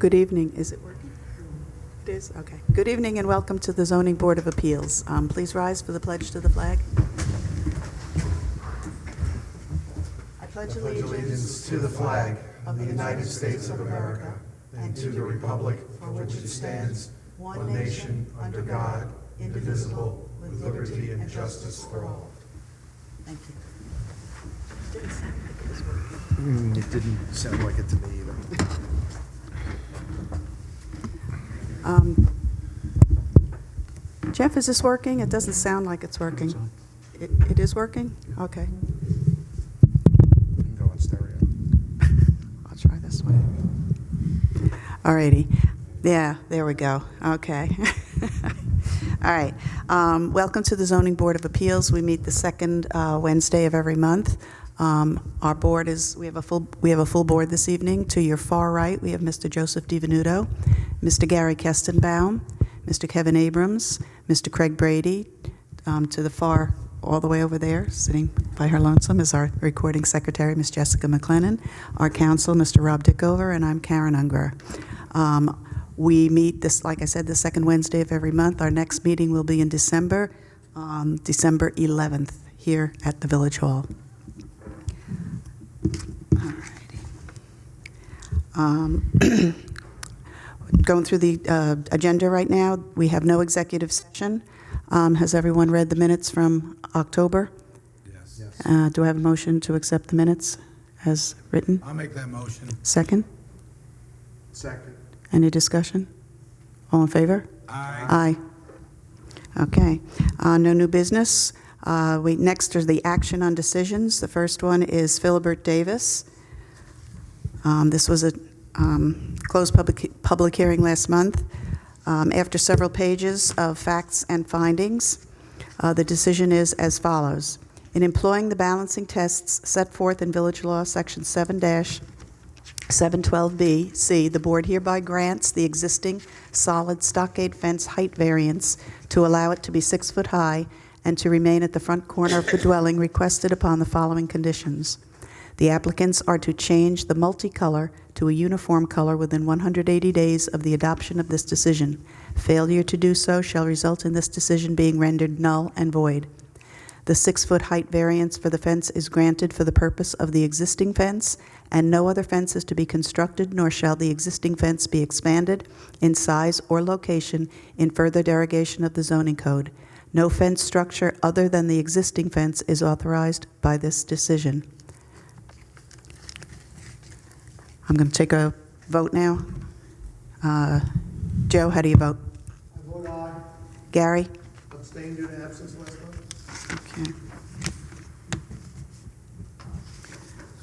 Good evening. Is it working? It is? Okay. Good evening and welcome to the Zoning Board of Appeals. Please rise for the pledge to the flag. I pledge allegiance to the flag of the United States of America and to the republic for which it stands, one nation, under God, indivisible, with liberty and justice for all. Thank you. Didn't sound like it was working. It didn't sound like it to me either. Jeff, is this working? It doesn't sound like it's working. It is working? Okay. You can go on stereo. I'll try this one. All righty. Yeah, there we go. Okay. All right. Welcome to the Zoning Board of Appeals. We meet the second Wednesday of every month. Our board is, we have a full board this evening. To your far right, we have Mr. Joseph DiVenuto, Mr. Gary Kestenbaum, Mr. Kevin Abrams, Mr. Craig Brady. To the far, all the way over there, sitting by her lonesome, is our recording secretary, Ms. Jessica McLennan, our counsel, Mr. Rob Dickover, and I'm Karen Unger. We meet this, like I said, the second Wednesday of every month. Our next meeting will be in December, December 11th, here at the Village Hall. Going through the agenda right now, we have no executive session. Has everyone read the minutes from October? Yes. Do I have a motion to accept the minutes as written? I'll make that motion. Second? Second. Any discussion? All in favor? Aye. Aye. Okay. No new business. Next are the action on decisions. The first one is Philibert Davis. This was a closed public hearing last month. After several pages of facts and findings, the decision is as follows. In employing the balancing tests set forth in Village Law, Section 7-712B, C, the board hereby grants the existing solid stockade fence height variance to allow it to be 6 foot high and to remain at the front corner of the dwelling requested upon the following conditions. The applicants are to change the multicolor to a uniform color within 180 days of the adoption of this decision. Failure to do so shall result in this decision being rendered null and void. The 6 foot height variance for the fence is granted for the purpose of the existing fence, and no other fence is to be constructed, nor shall the existing fence be expanded in size or location in further derogation of the zoning code. No fence structure other than the existing fence is authorized by this decision. I'm going to take a vote now. Joe, how do you vote? I vote aye. Gary? Abstain due to absence last month. Okay.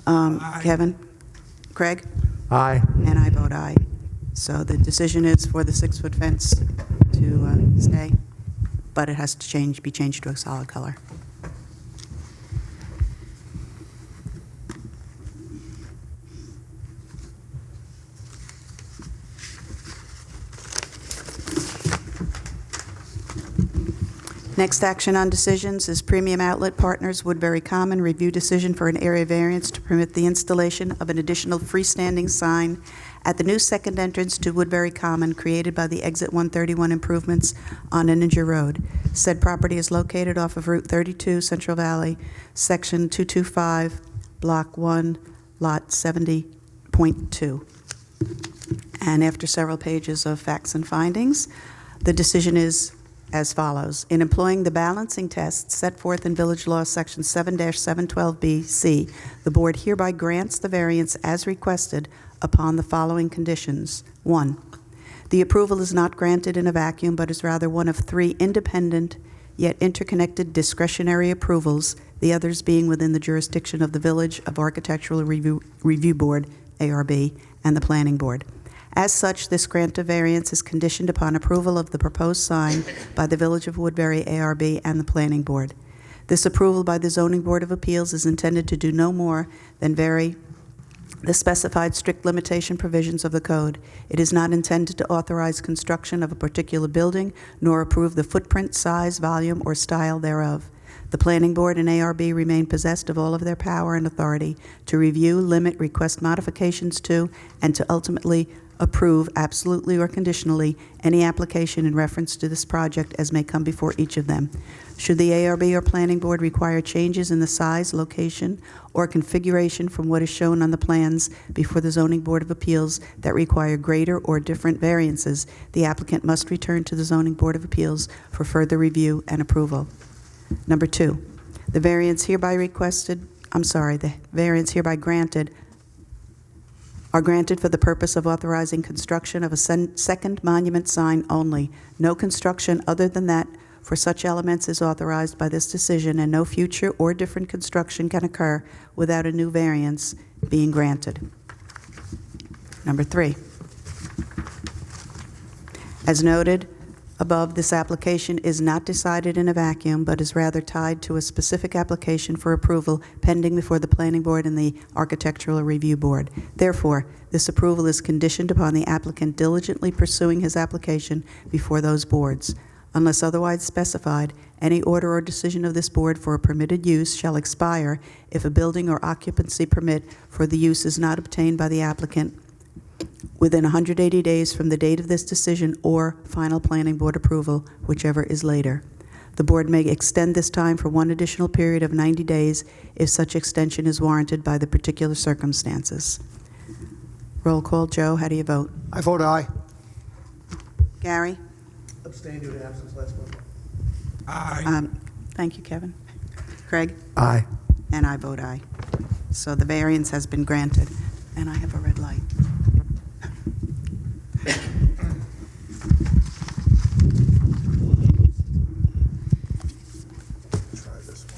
Aye. Kevin? Craig? Aye. And I vote aye. So the decision is for the 6 foot fence to stay, but it has to be changed to a solid color. Next action on decisions is Premium Outlet Partners, Woodbury Common, review decision for an area variance to permit the installation of an additional freestanding sign at the new second entrance to Woodbury Common created by the Exit 131 improvements on Inninger Road. Said property is located off of Route 32, Central Valley, Section 225, Block 1, Lot 70.2. And after several pages of facts and findings, the decision is as follows. In employing the balancing tests set forth in Village Law, Section 7-712B, C, the board hereby grants the variance as requested upon the following conditions. 1, the approval is not granted in a vacuum, but is rather one of 3 independent yet interconnected discretionary approvals, the others being within the jurisdiction of the Village of Architectural Review Board, ARB, and the Planning Board. As such, this grant of variance is conditioned upon approval of the proposed sign by the Village of Woodbury, ARB, and the Planning Board. This approval by the Zoning Board of Appeals is intended to do no more than vary the specified strict limitation provisions of the code. It is not intended to authorize construction of a particular building, nor approve the footprint, size, volume, or style thereof. The Planning Board and ARB remain possessed of all of their power and authority to review, limit, request modifications to, and to ultimately approve absolutely or conditionally any application in reference to this project as may come before each of them. Should the ARB or Planning Board require changes in the size, location, or configuration from what is shown on the plans before the Zoning Board of Appeals that require greater or different variances, the applicant must return to the Zoning Board of Appeals for further review and approval. Number 2, the variance hereby granted are granted for the purpose of authorizing construction of a second monument sign only. No construction other than that for such elements is authorized by this decision, and no future or different construction can occur without a new variance being granted. Number 3, as noted above, this application is not decided in a vacuum, but is rather tied to a specific application for approval pending before the Planning Board and the Architectural Review Board. Therefore, this approval is conditioned upon the applicant diligently pursuing his application before those boards. Unless otherwise specified, any order or decision of this board for a permitted use shall expire if a building or occupancy permit for the use is not obtained by the applicant within 180 days from the date of this decision or final Planning Board approval, whichever is later. The board may extend this time for one additional period of 90 days if such extension is warranted by the particular circumstances. Roll call. Joe, how do you vote? I vote aye. Gary? Abstain due to absence last month. Aye. Thank you, Kevin. Craig? Aye. And I vote aye. So the variance has been granted. And I have a red light. Try this one.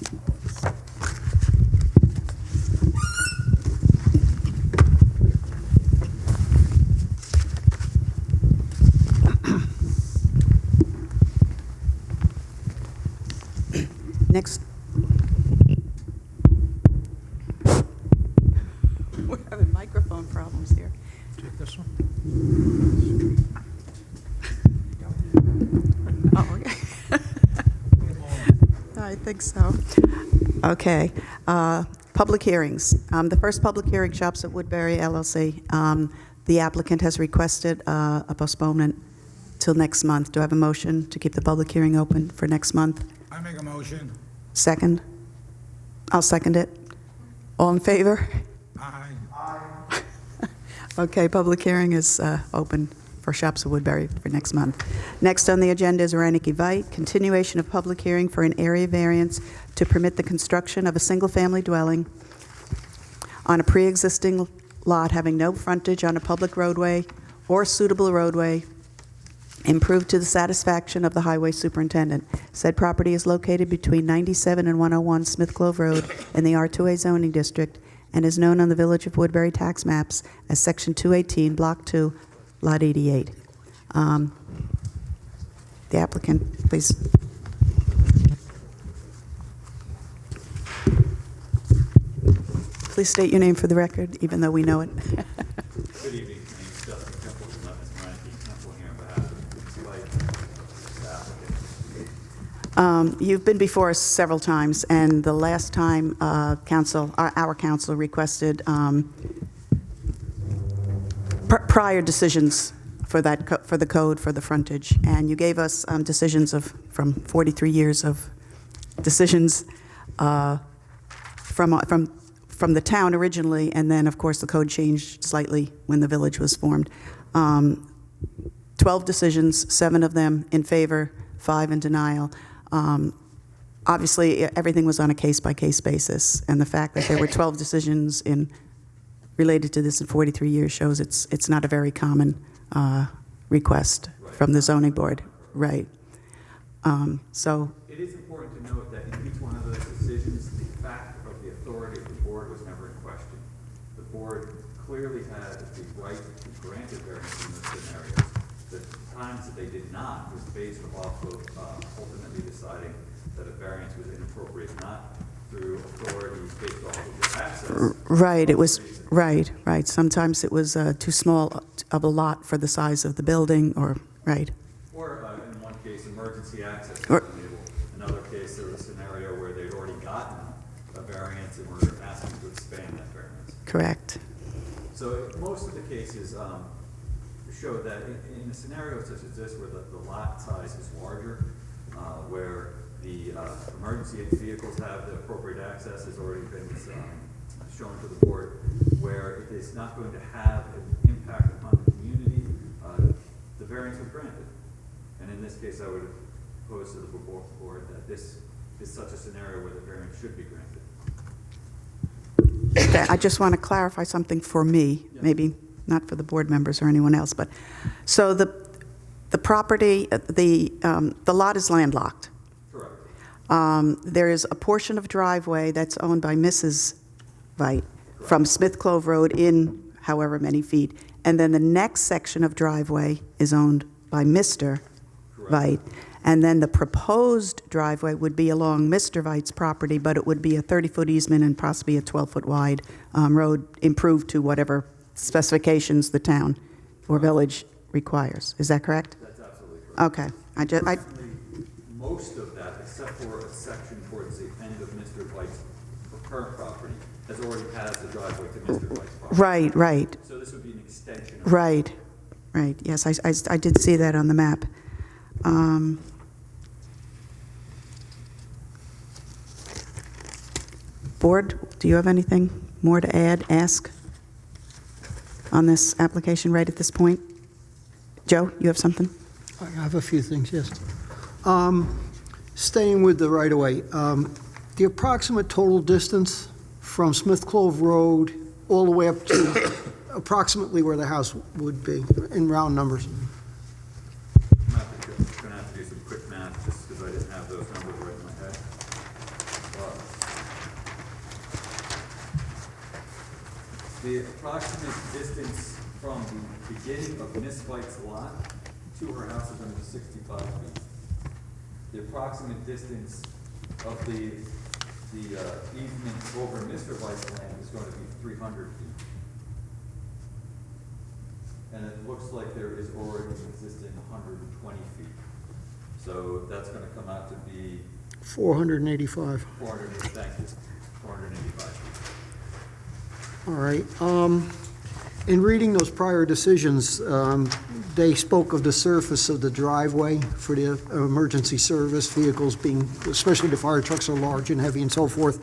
Next. We're having microphone problems here. Take this one. Oh, okay. I think so. Okay. Public hearings. The first public hearing, Shops at Woodbury LLC. The applicant has requested a postponement till next month. Do I have a motion to keep the public hearing open for next month? I make a motion. Second? I'll second it. All in favor? Aye. Okay, public hearing is open for Shops of Woodbury for next month. Next on the agenda is Reineke Veit, continuation of public hearing for an area variance to permit the construction of a single-family dwelling on a pre-existing lot having no frontage on a public roadway or suitable roadway, improved to the satisfaction of the highway superintendent. Said property is located between 97 and 101 Smith Clove Road in the R2A zoning district and is known on the Village of Woodbury tax maps as Section 218, Block 2, Lot 88. The applicant, please. Please state your name for the record, even though we know it. Good evening. My name is Justin Temple, and I'm Reineke Temple here on behalf of the applicant. You've been before us several times, and the last time our council requested prior decisions for the code for the frontage, and you gave us decisions from 43 years of decisions from the town originally, and then of course the code changed slightly when the village was formed. 12 decisions, 7 of them in favor, 5 in denial. Obviously, everything was on a case-by-case basis, and the fact that there were 12 decisions related to this in 43 years shows it's not a very common request from the zoning board. Right. So. It is important to note that in each one of those decisions, the fact of the authority of the board was never in question. The board clearly had the right to grant a variance in those scenarios. The times that they did not was based off of ultimately deciding that a variance was inappropriate, not through authorities based off of the access. Right, it was, right. Sometimes it was too small of a lot for the size of the building, or, right. Or in one case, emergency access Or- was enabled. In another case, there was a scenario where they'd already gotten a variance and were asking to expand that variance. Correct. So most of the cases, showed that in a scenario such as this, where the lot size is larger, where the emergency vehicles have the appropriate access has already been shown to the board, where it is not going to have an impact upon the community, the variance was granted. And in this case, I would propose to the board that this is such a scenario where the variance should be granted. I just want to clarify something for me, maybe not for the board members or anyone else, but, so the property, the lot is landlocked. Correct. There is a portion of driveway that's owned by Mrs. Veit from Smith Clove Road in however many feet, and then the next section of driveway is owned by Mr. Veit, and then the proposed driveway would be along Mr. Veit's property, but it would be a 30-foot easement and possibly a 12-foot wide road, improved to whatever specifications the town or village requires. Is that correct? That's absolutely correct. Okay. Personally, most of that, except for a section towards the end of Mr. Veit's current property, has already passed the driveway to Mr. Veit's property. Right. So this would be an extension of Right. Yes, I did see that on the map. Board, do you have anything more to add, ask on this application right at this point? Joe, you have something? I have a few things, yes. Staying with the right-of-way, the approximate total distance from Smith Clove Road all the way up to approximately where the house would be, in round numbers. I'm going to have to do some quick math just because I didn't have those numbers right in my head. The approximate distance from the beginning of Miss Veit's lot to her house is going to be 65 feet. The approximate distance of the easement over Mr. Veit's land is going to be 300 feet. And it looks like there is already an existing 120 feet. So that's going to come out to be 485. 485 feet. All right. In reading those prior decisions, they spoke of the surface of the driveway for the emergency service vehicles being, especially the fire trucks are large and heavy and so forth.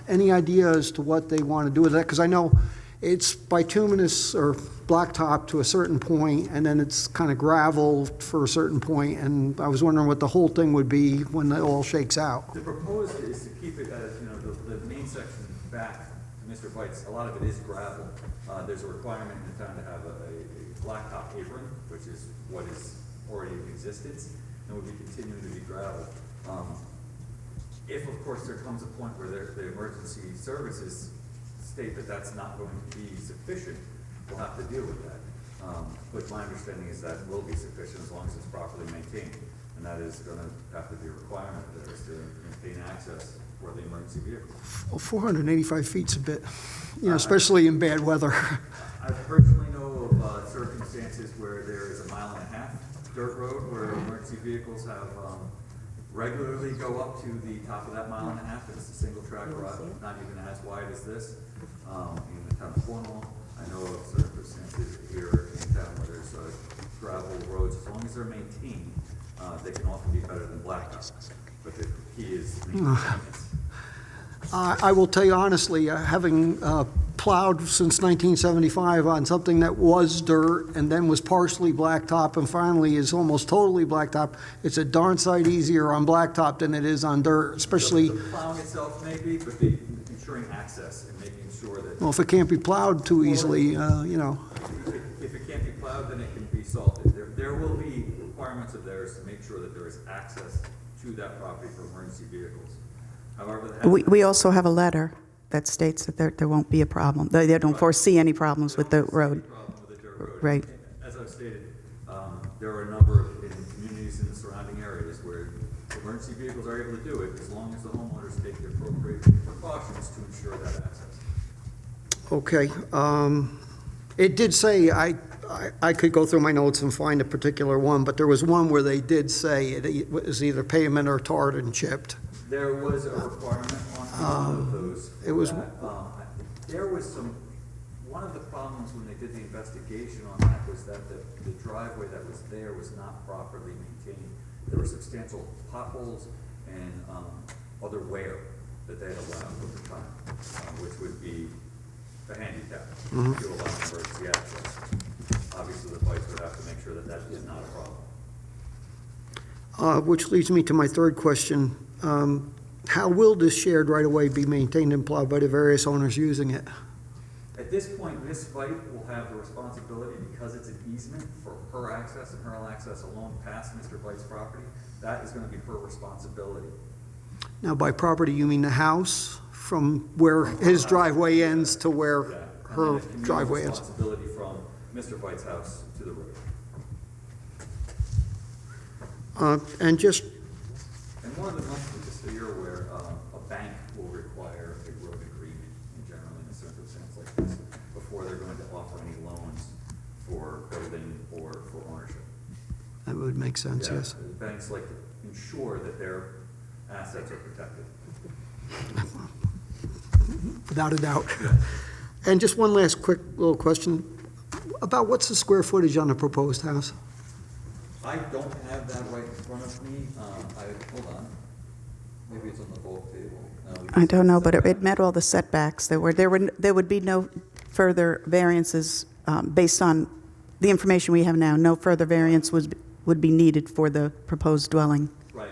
Any idea as to what they want to do with that? Because I know it's bituminous or blacktop to a certain point, and then it's kind of gravel for a certain point, and I was wondering what the whole thing would be when it all shakes out. The proposed is to keep it as, the main section back to Mr. Veit's, a lot of it is gravel. There's a requirement in town to have a blacktop apron, which is what is already in existence, and will be continuing to be gravel. If, of course, there comes a point where the emergency services state that that's not going to be sufficient, we'll have to deal with that. But my understanding is that will be sufficient as long as it's properly maintained. And that is going to have to be a requirement there is to maintain access for the emergency vehicle. Well, 485 feet's a bit, especially in bad weather. I personally know of circumstances where there is a 1.5-mile dirt road where emergency vehicles have regularly go up to the top of that 1.5 miles. It's a single track road, not even as wide as this. In the town of Cornwall, I know of circumstances here in town where there's gravel roads. As long as they're maintained, they can often be better than blacktop. But the key is maintenance. I will tell you honestly, having plowed since 1975 on something that was dirt and then was partially blacktop and finally is almost totally blacktop, it's a darn sight easier on blacktop than it is on dirt, especially... The plowing itself may be, but the ensuring access and making sure that... Well, if it can't be plowed too easily, If it can't be plowed, then it can be salted. There will be requirements of theirs to make sure that there is access to that property for emergency vehicles. However, We also have a letter that states that there won't be a problem. They don't foresee any problems with the road. Right. As I've stated, there are a number of communities in the surrounding areas where emergency vehicles are able to do it as long as the homeowners take the appropriate precautions to ensure that access. Okay. It did say, I could go through my notes and find a particular one, but there was one where they did say it was either pavement or tarred and chipped. There was a requirement on one of those. It was- There was some one of the problems when they did the investigation on that was that the driveway that was there was not properly maintained. There were substantial potholes and other wear that they had allowed over time, which would be a handicap to allow emergency access. Obviously, the bikes would have to make sure that that is not a problem. Which leads me to my third question. How will this shared right-of-way be maintained and plowed by the various owners using it? At this point, Ms. Veit will have the responsibility, because it's an easement for her access and her access alone past Mr. Veit's property. That is going to be her responsibility. Now, by property, you mean the house from where his driveway ends to where Yeah. And her then a communal driveway ends? responsibility from Mr. Veit's house to the road. And just, And more than likely, just so you're aware, a bank will require a road agreement in general in a circumstance like this before they're going to offer any loans for building or for ownership. that would make sense, Yeah, yes. the banks like to ensure that their assets are protected. Without a doubt. And just one last quick little question. About what's the square footage on the proposed house? I don't have that right in front of me. Hold on. Maybe it's on the bulk table. No, I don't know, but it met all the setbacks. There would be no further variances based on the information we have now. No further variance would be needed for the proposed dwelling. Right,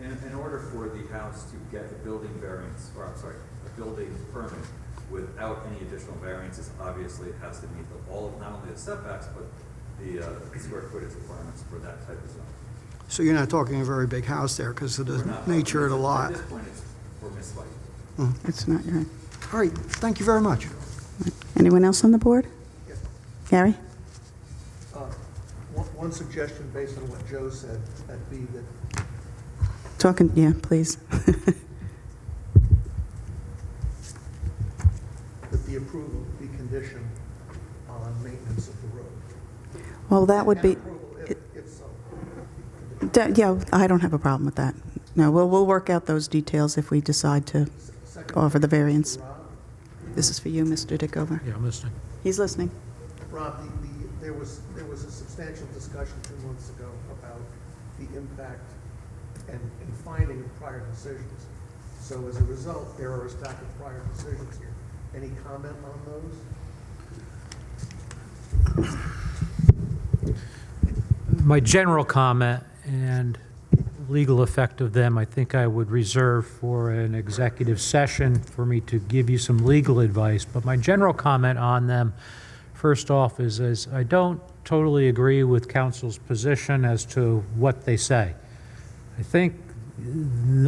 and in order for the house to get a building variance, or I'm sorry, a building permit without any additional variances, obviously it has to meet all of not only the setbacks, but the square footage requirements for that type of zone. So you're not talking a very big house there because of We're the not- nature of the lot. At this point, it's for Ms. Veit. It's not right. All right, thank you very much. Anyone else on the board? Gary? One suggestion based on what Joe said, that'd be that Talking, yeah, please. the approval be conditioned on maintenance of the road. Well, that would be, And approval if so. yeah, I don't have a problem with that. No, we'll work out those details if we decide to Second, offer the variance. Rob, This is for you, Mr. Dickover. Yeah, I'm listening. He's listening. Rob, there was a substantial discussion 2 months ago about the impact and finding of prior decisions. So as a result, there are a stack of prior decisions here. Any comment on those? My general comment and legal effect of them, I think I would reserve for an executive session for me to give you some legal advice. But my general comment on them, first off, is I don't totally agree with council's position as to what they say. I think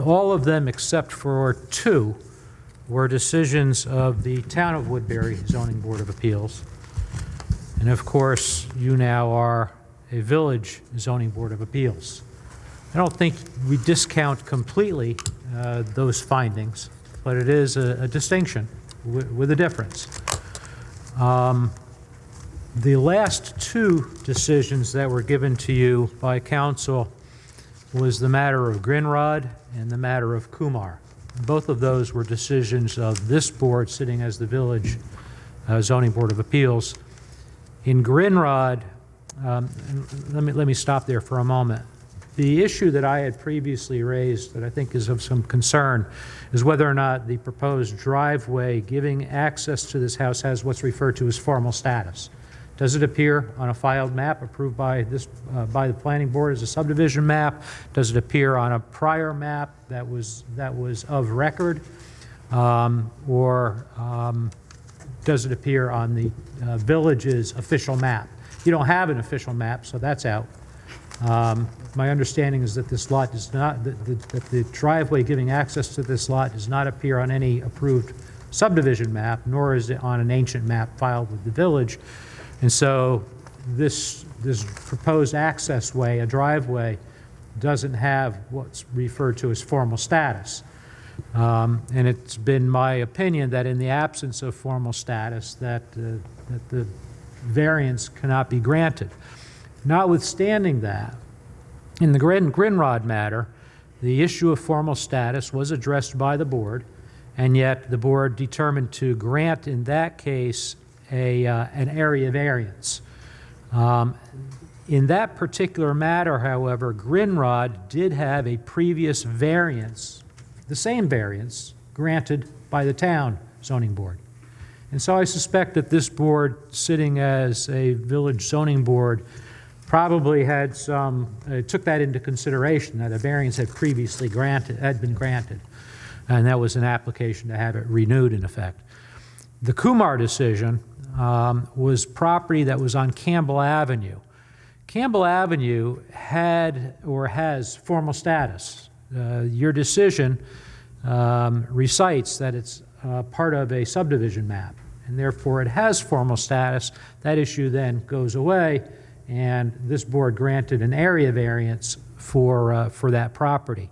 all of them except for 2 were decisions of the Town of Woodbury Zoning Board of Appeals. And of course, you now are a Village Zoning Board of Appeals. I don't think we discount completely those findings, but it is a distinction with a difference. The last 2 decisions that were given to you by council was the matter of Grinrod and the matter of Kumar. Both of those were decisions of this board sitting as the Village Zoning Board of Appeals. In Grinrod, and let me stop there for a moment. The issue that I had previously raised that I think is of some concern is whether or not the proposed driveway giving access to this house has what's referred to as formal status. Does it appear on a filed map approved by the planning board as a subdivision map? Does it appear on a prior map that was of record? Or does it appear on the village's official map? You don't have an official map, so that's out. My understanding is that this lot does not, that the driveway giving access to this lot does not appear on any approved subdivision map, nor is it on an ancient map filed with the village. And so this proposed access way, a driveway, doesn't have what's referred to as formal status. And it's been my opinion that in the absence of formal status, that the variance cannot be granted. Notwithstanding that, in the Grinrod matter, the issue of formal status was addressed by the board, and yet the board determined to grant, in that case, an area variance. In that particular matter, however, Grinrod did have a previous variance, the same variance, granted by the town zoning board. And so I suspect that this board, sitting as a village zoning board, probably had took that into consideration, that a variance had been granted, and that was an application to have it renewed in effect. The Kumar decision was property that was on Campbell Avenue. Campbell Avenue had or has formal status. Your decision recites that it's part of a subdivision map, and therefore it has formal status. That issue then goes away, and this board granted an area variance for that property.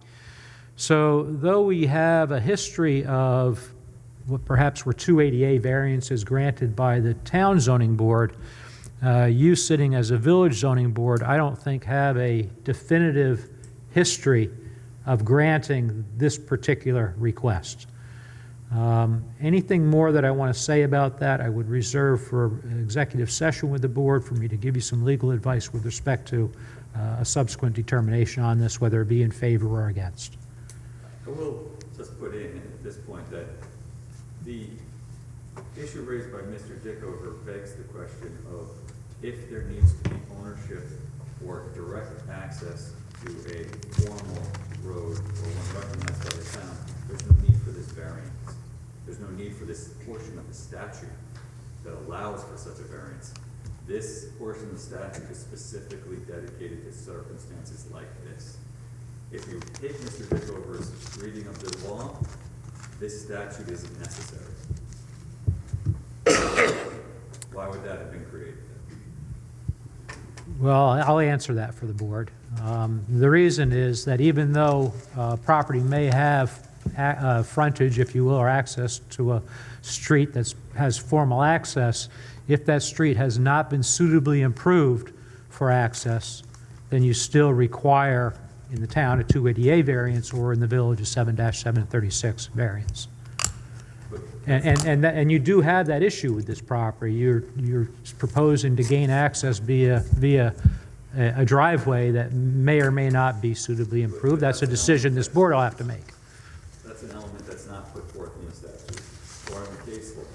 So though we have a history of what perhaps were 280A variances granted by the town zoning board, you sitting as a village zoning board, I don't think have a definitive history of granting this particular request. Anything more that I want to say about that, I would reserve for an executive session with the board for me to give you some legal advice with respect to a subsequent determination on this, whether it be in favor or against. I will just put in at this point that the issue raised by Mr. Dickover begs the question of if there needs to be ownership or direct access to a formal road or one recognized by the town, there's no need for this variance. There's no need for this portion of the statute that allows for such a variance. This portion of the statute is specifically dedicated to circumstances like this. If you take Mr. Dickover's reading of the law, this statute isn't necessary. Why would that have been created? Well, I'll answer that for the board. The reason is that even though property may have frontage, if you will, or access to a street that has formal access, if that street has not been suitably improved for access, then you still require in the town a 280A variance, or in the village a 7-736 variance. And you do have that issue with this property. You're proposing to gain access via a driveway that may or may not be suitably improved. That's a decision this board will have to make. That's an element that's not put forth in the statute or in the case law.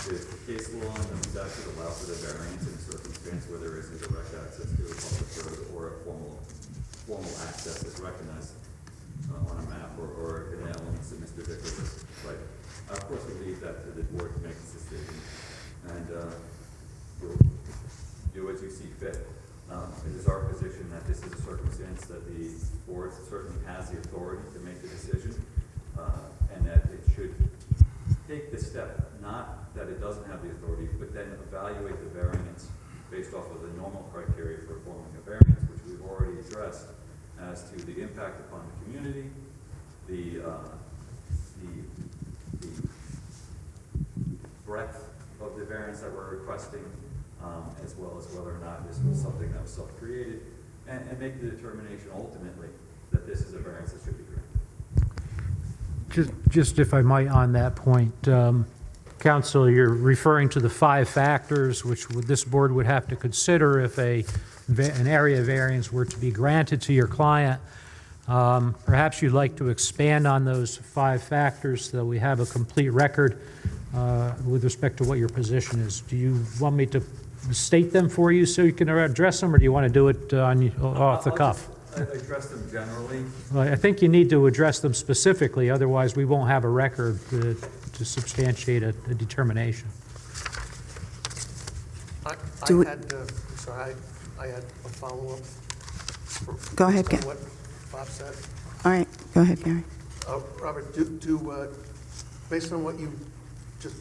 The case law and the statute allow for the variance in a circumstance where there isn't direct access to a public road or a formal access that's recognized on a map or in elements that Mr. Dickover like. Of course, we leave that to the board to make this decision, and you'll do as you see fit. It is our position that this is a circumstance that the board certainly has the authority to make the decision, and that it should take the step, not that it doesn't have the authority, but then evaluate the variance based off of the normal criteria for forming a variance, which we've already addressed as to the impact upon the community, the breadth of the variance that we're requesting, as well as whether or not this was something that was self-created, and make the determination ultimately that this is a variance that should be granted. Just if I might on that point, Council, you're referring to the 5 factors which this board would have to consider if an area variance were to be granted to your client. Perhaps you'd like to expand on those 5 factors so that we have a complete record with respect to what your position is. Do you want me to state them for you so you can address them, or do you want to do it off the cuff? I'll address them generally. Well, I think you need to address them specifically, otherwise we won't have a record to substantiate a determination. I Do had a follow-up. Go ahead, on Gary. what Bob said. All right, go ahead, Gary. Robert, based on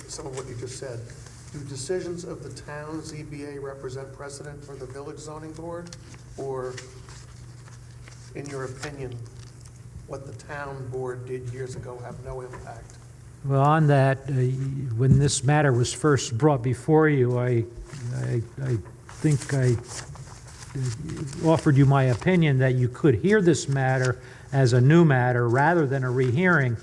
some of what you just said, do decisions of the town ZBA represent precedent for the village zoning board? Or, in your opinion, what the town board did years ago have no impact? Well, on that, when this matter was first brought before you, I think I offered you my opinion that you could hear this matter as a new matter rather than a rehearing,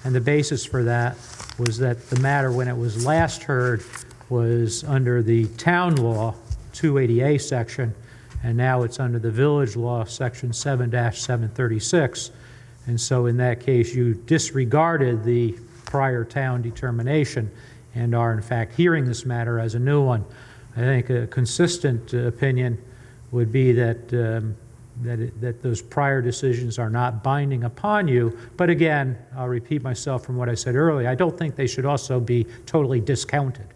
And the basis for that was that the matter, when it was last heard, was under the town law 280A section, and now it's under the village law section 7-736. And so in that case, you disregarded the prior town determination and are in fact hearing this matter as a new one. I think a consistent opinion would be that that those prior decisions are not binding upon you. But again, I'll repeat myself from what I said earlier, I don't think they should also be totally discounted.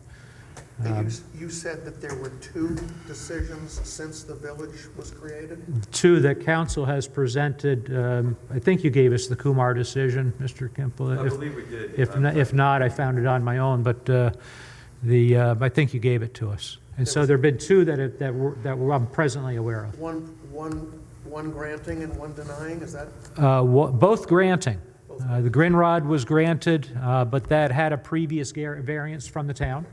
You said that there were 2 decisions since the village was created? 2 that council has presented. I think you gave us the Kumar decision, Mr. Kimple. I believe we did. If not, I found it on my own, but I think you gave it to us. And so there have been 2 that I'm presently aware of. One granting and one denying, is that? Both granting. The Grinrod was granted, but that had a previous variance from the town.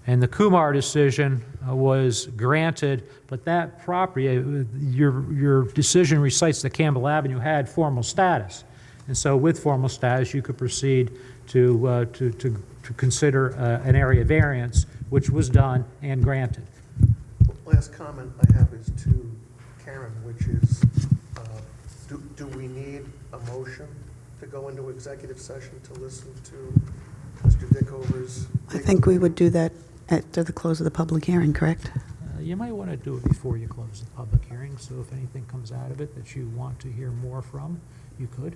And the Kumar decision was granted, but that property, your decision recites that Campbell Avenue had formal status. And so with formal status, you could proceed to consider an area variance, which was done and granted. Last comment I have is to Karen, which is, do we need a motion to go into executive session to listen to Mr. Dickover's? I think we would do that after the close of the public hearing, correct? You might want to do it before you close the public hearing, so if anything comes out of it that you want to hear more from, you could.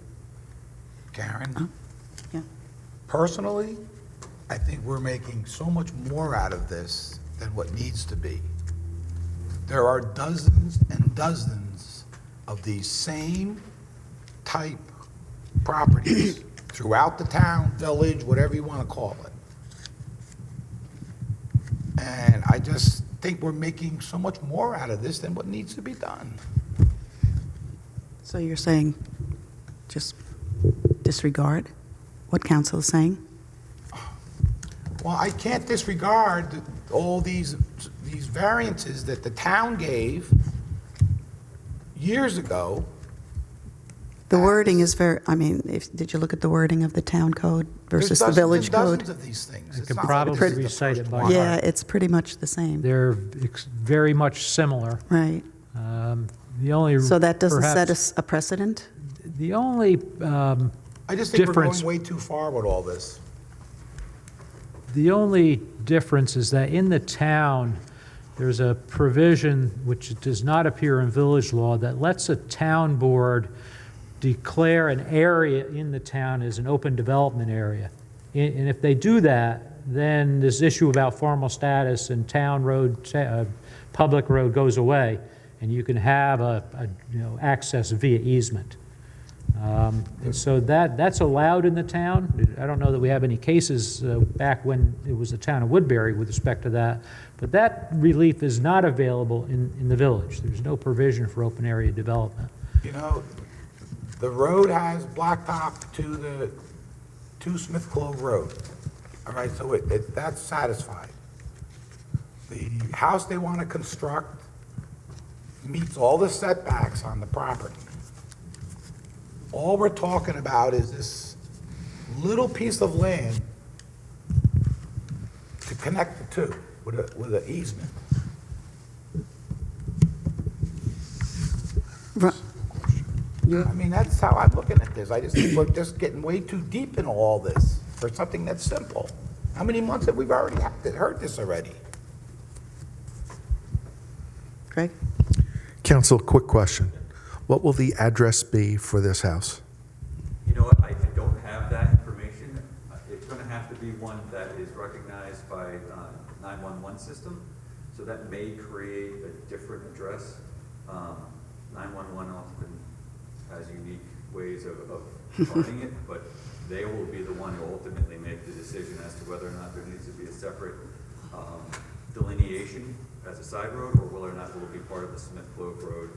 Karen? Yeah. Personally, I think we're making so much more out of this than what needs to be. There are dozens and dozens of these same type properties throughout the town, village, whatever you want to call it. And I just think we're making so much more out of this than what needs to be done. So you're saying just disregard what council is saying? Well, I can't disregard all these variances that the town gave years ago. The wording is very, I mean, did you look at the wording of the town code versus the village code? There's dozens of these things. I It's could not like probably this is the recite first it by one. Yeah, it's pretty much the same, They're very much similar. right? The only So that doesn't set perhaps- us a precedent? The only I just think we're difference- going way too far with all this. The only difference is that in the town, there's a provision which does not appear in village law that lets a town board declare an area in the town as an open development area. And if they do that, then this issue about formal status and town road, public road goes away, and you can have access via easement. And so that's allowed in the town. I don't know that we have any cases back when it was the town of Woodbury with respect to that, but that relief is not available in the village. There's no provision for open area development. You know, the road has blacktop to Smith Clove Road. All right, so that's satisfied. The house they want to construct meets all the setbacks on the property. All we're talking about is this little piece of land to connect the two with an easement. I mean, that's how I'm looking at this. I just think we're just getting way too deep in all this for something that's simple. How many months have we already heard this already? Craig? Council, quick question. What will the address be for this house? You know what, I don't have that information. It's gonna have to be one that is recognized by 911 system, so that may create a different address. 911 often has unique ways of charting it, but they will be the one who ultimately make the decision as to whether or not there needs to be a separate delineation as a side road, or whether or not it will be part of the Smith Clove Road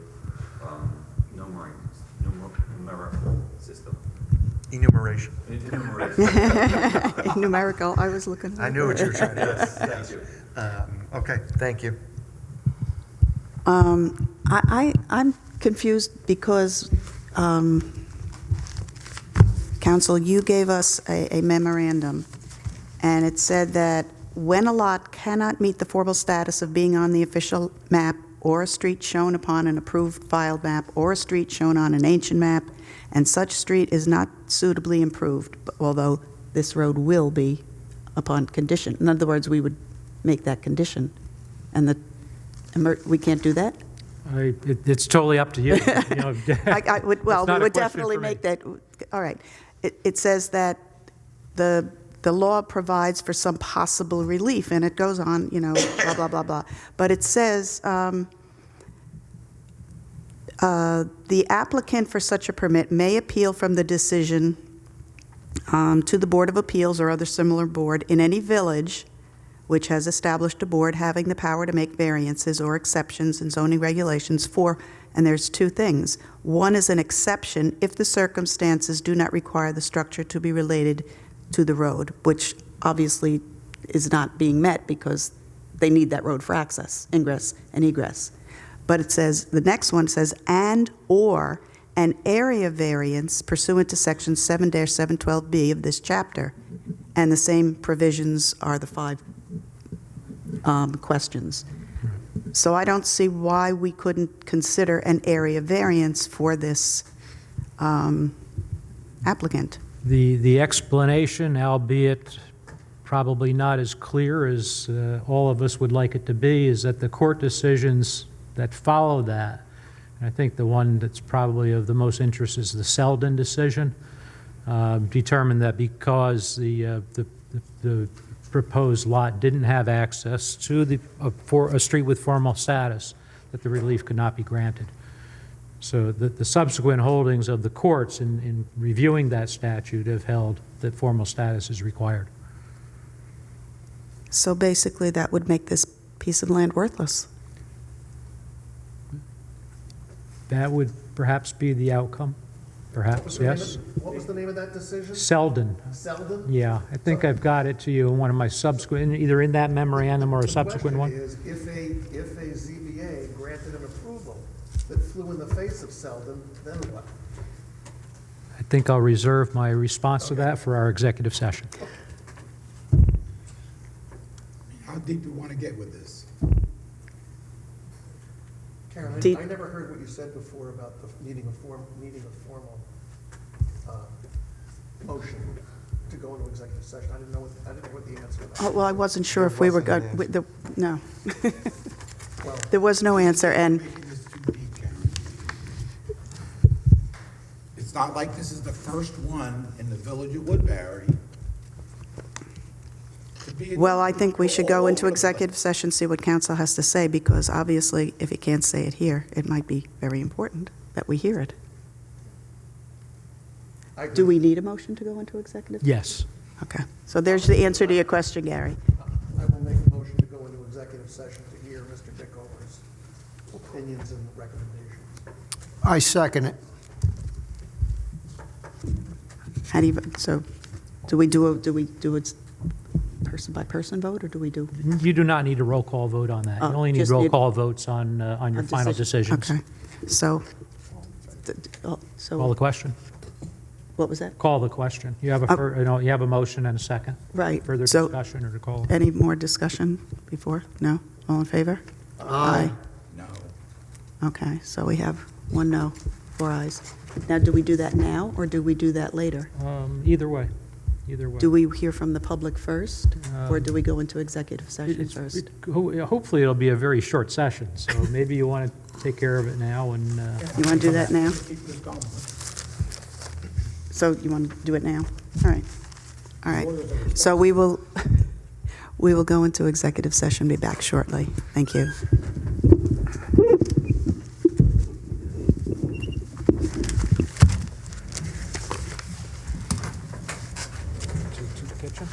numerical system. Enumeration. Enumeration. Numerical, I was looking. I knew what you were trying to Yes, thank you. Okay, thank you. I'm confused because Council, you gave us a memorandum, and it said that when a lot cannot meet the formal status of being on the official map or a street shown upon an approved filed map or a street shown on an ancient map, and such street is not suitably improved, although this road will be upon condition. In other words, we would make that condition. And we can't do that? It's totally up to you. You know, I would, well, It's we not a would question definitely for me. make that, all right. It says that the law provides for some possible relief, and it goes on, you know, blah, blah, blah, blah. But it says, the applicant for such a permit may appeal from the decision to the Board of Appeals or other similar board in any village which has established a board having the power to make variances or exceptions in zoning regulations for, and there's two things. One is an exception if the circumstances do not require the structure to be related to the road, which obviously is not being met because they need that road for access, ingress and egress. But it says, the next one says, and/or an area variance pursuant to section 7-712B of this chapter. And the same provisions are the 5 questions. So I don't see why we couldn't consider an area variance for this applicant. The explanation, albeit probably not as clear as all of us would like it to be, is that the court decisions that follow that, and I think the one that's probably of the most interest is the Selden decision, determined that because the proposed lot didn't have access to for a street with formal status, that the relief could not be granted. So the subsequent holdings of the courts in reviewing that statute have held that formal status is required. So basically, that would make this piece of land worthless. That would perhaps be the outcome, perhaps, yes. What was the name of that decision? Selden, Selden? yeah. I think I've got it to you in one of my subsequent, either in that memorandum or a subsequent one. The question is, if a ZBA granted an approval that flew in the face of Selden, then what? I think I'll reserve my response to that for our executive session. How deep do you want to get with this? Karen, Deep. I never heard what you said before about the needing a formal motion to go into executive session. I didn't know what the answer was. Oh, well, I wasn't sure if we were going, no. Well, There was no answer, and Making this too deep, Karen. It's not like this is the first one in the village of Woodbury. to be- well, I think we should go all into over the place. executive session, see what council has to say, because obviously, if he can't say it here, it might be very important that we hear it. I agree. Do we need a motion to go into executive? Yes. Okay, so there's the answer to your question, Gary. I will make a motion to go into executive session to hear Mr. Dickover's opinions and recommendations. I second it. How do you, so, do we do it person-by-person vote, or do we do? You do not need a roll call vote on that. You Oh, only need just roll need- call votes on your a final decision? decisions. Okay, so, Call the so, question. what was that? Call the question. You have you have a motion and a second. Right, Further so, discussion or to call? any more discussion before? No? All in favor? Aye. No. Okay, so we have 1 no, 4 ayes. Now, do we do that now, or do we do that later? Either way. Either way. Do we hear from the public first, or do we go into executive session It's- first? Hopefully, it'll be a very short session, so maybe you want to take care of it now and, You want to do that now? Keep this going. So you want to do it now? All right. All right. So we will go into executive session, be back shortly. Thank you. to the kitchen?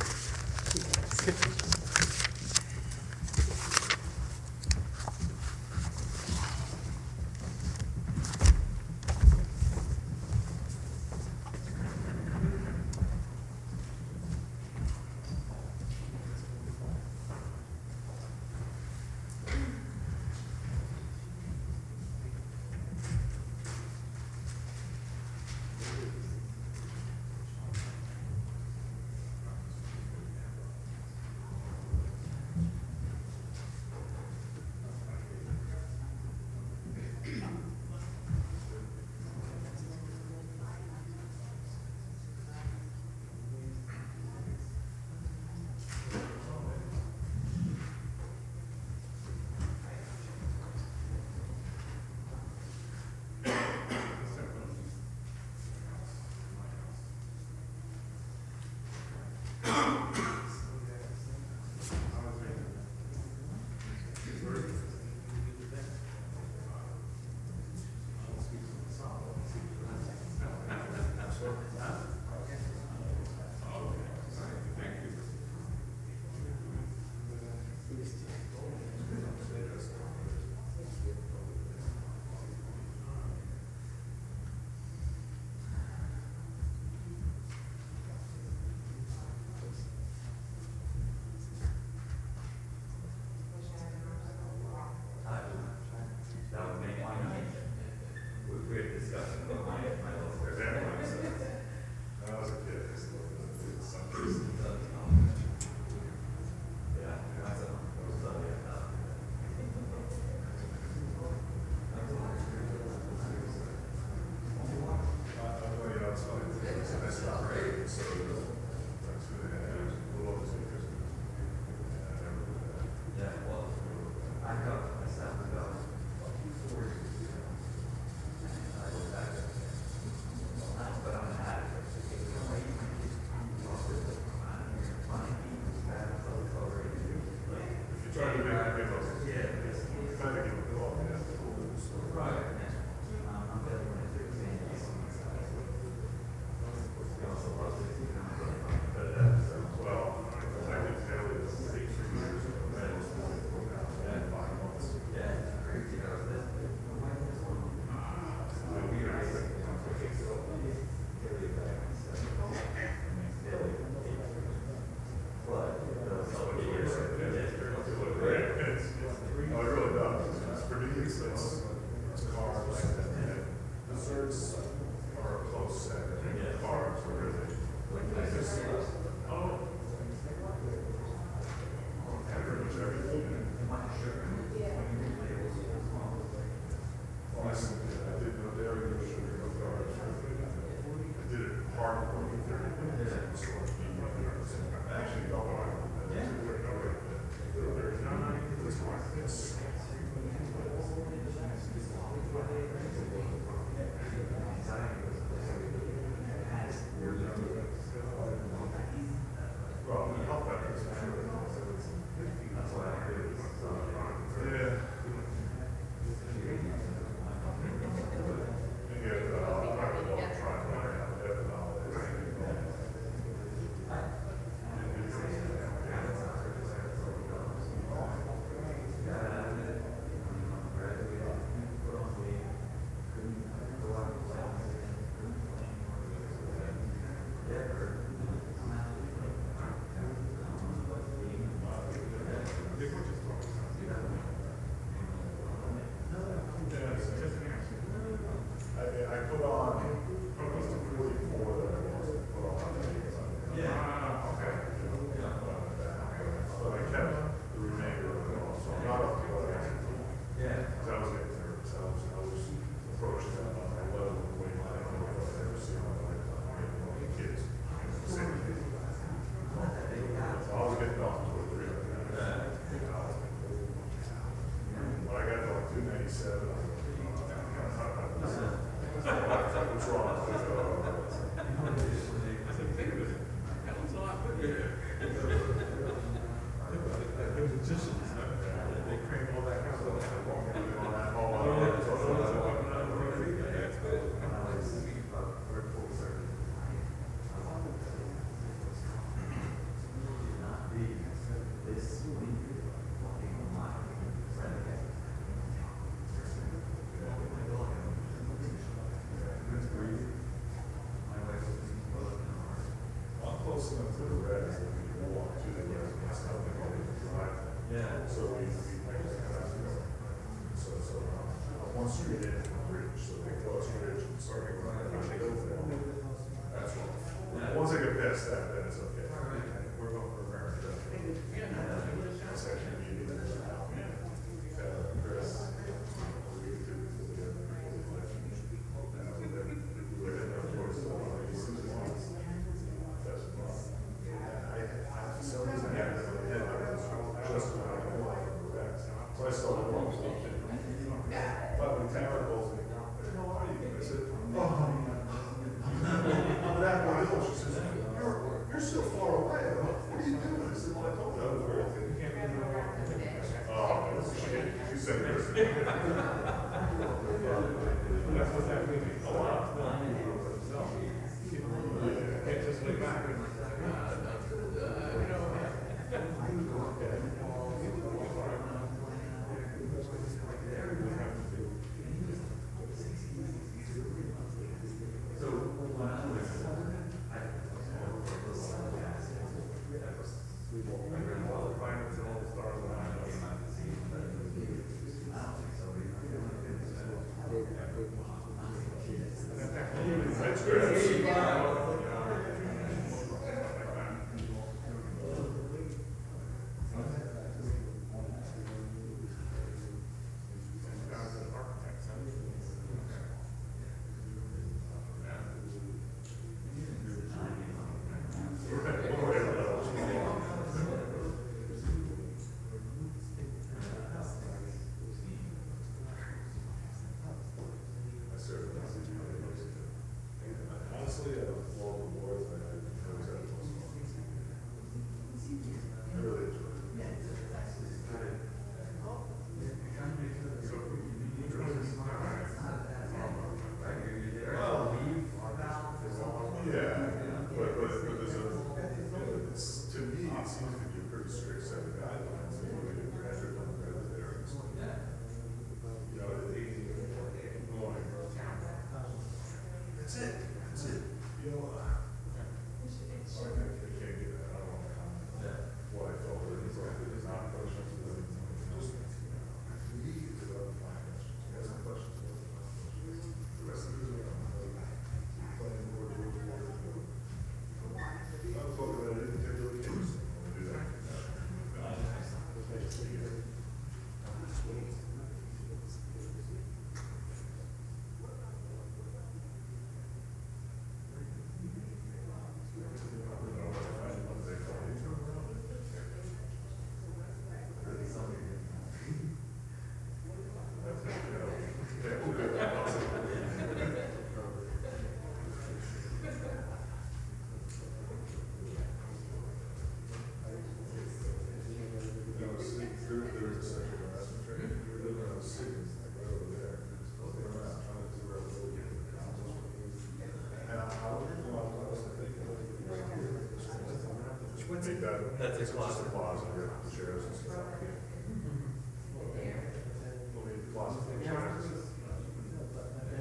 That's a closet.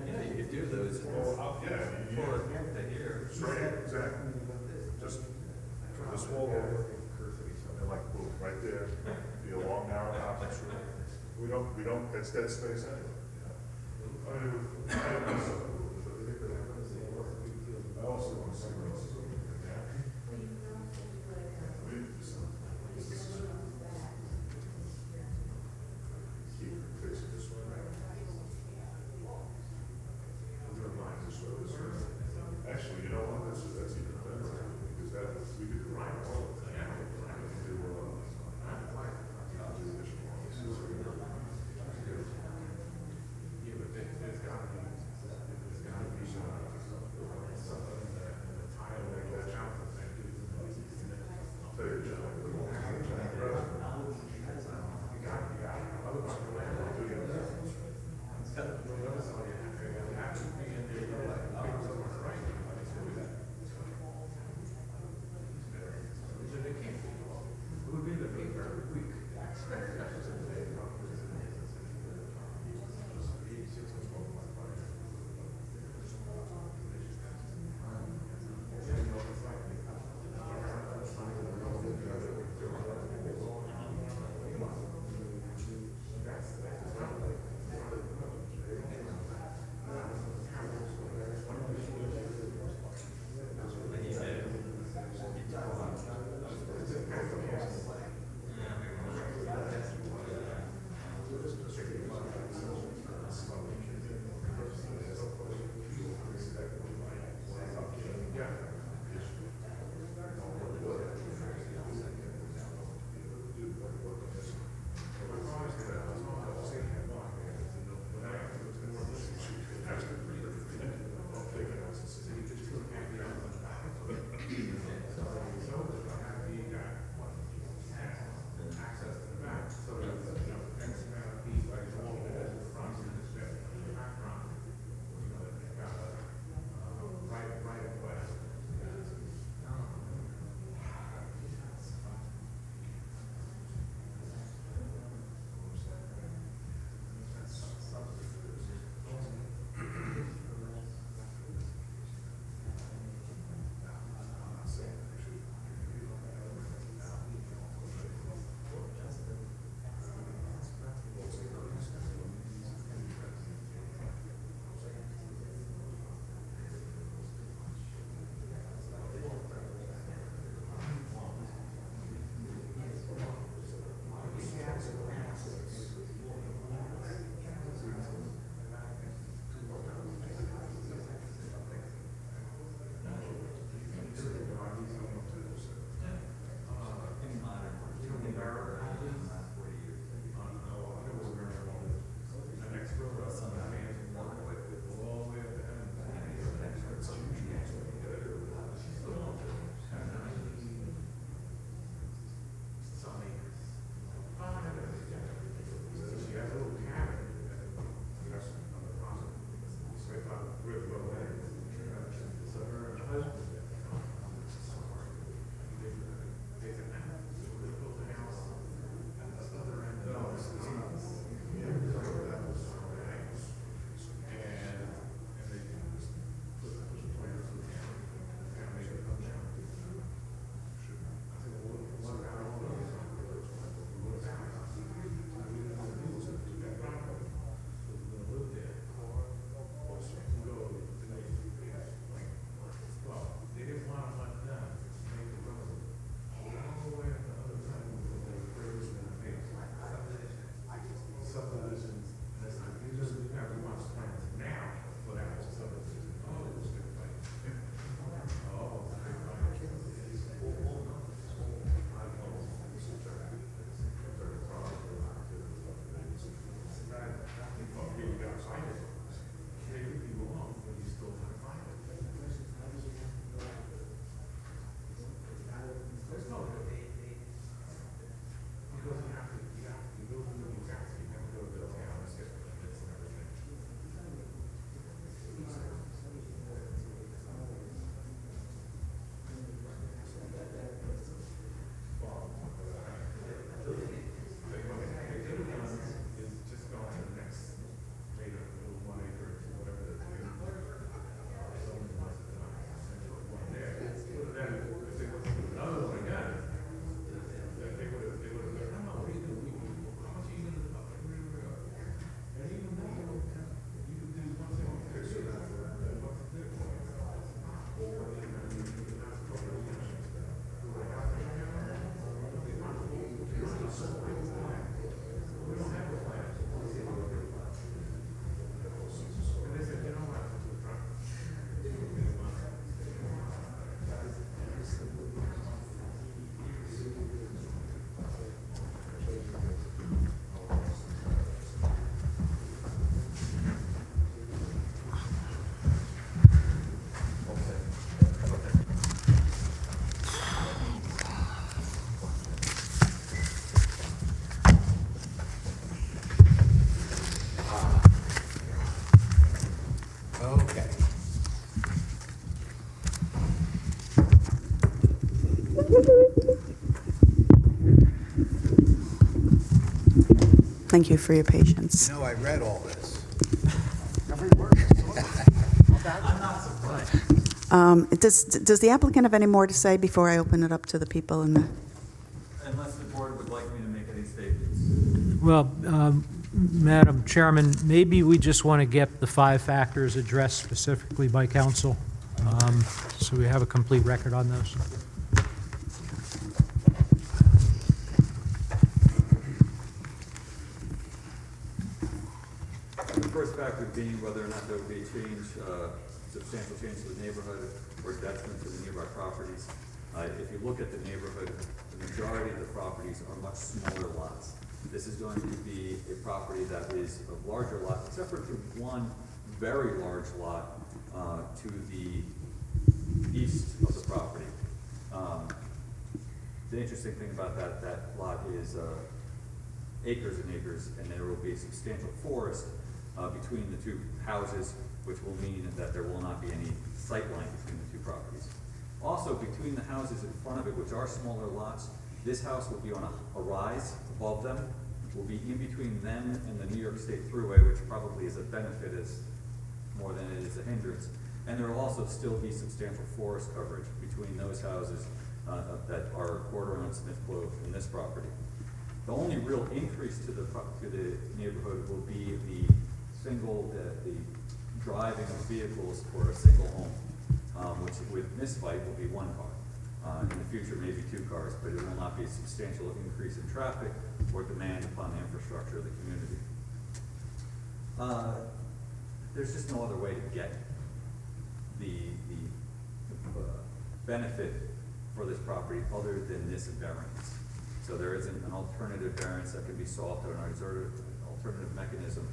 Yeah, you could do those. Well, yeah, you Pull it to here. straight, exactly. Just this wall over, and like, boom, right there, be a long, narrow conference room. We don't, it's dead space anyway, you know? I also want to see what's. Actually, you know what, that's even better, because that, we could write all of that. Do, Okay. Thank you for your patience. You know, I read all this. Does the applicant have any more to say before I open it up to the people in the... Unless the board would like me to make any statements. Well, Madam Chairman, maybe we just want to get the 5 factors addressed specifically by council, so we have a complete record on those. The first factor being whether or not there would be a change, substantial change to the neighborhood or detriment to the nearby properties. If you look at the neighborhood, the majority of the properties are much smaller lots. This is going to be a property that is a larger lot, except for one very large lot to the east of the property. The interesting thing about that lot is acres and acres, and there will be a substantial forest between the two houses, which will mean that there will not be any sight line between the two properties. Also, between the houses in front of it, which are smaller lots, this house will be on a rise above them, will be in between them and the New York State Thruway, which probably is a benefit as more than it is a hindrance. And there will also still be substantial forest coverage between those houses that are bordering on Smith Clove and this property. The only real increase to the neighborhood will be the driving of vehicles for a single home, which with this site will be 1 car. In the future, maybe 2 cars, but it will not be a substantial increase in traffic or demand upon the infrastructure of the community. There's just no other way to get the benefit for this property other than this variance. So there isn't an alternative variance that can be sought or an alternative mechanism.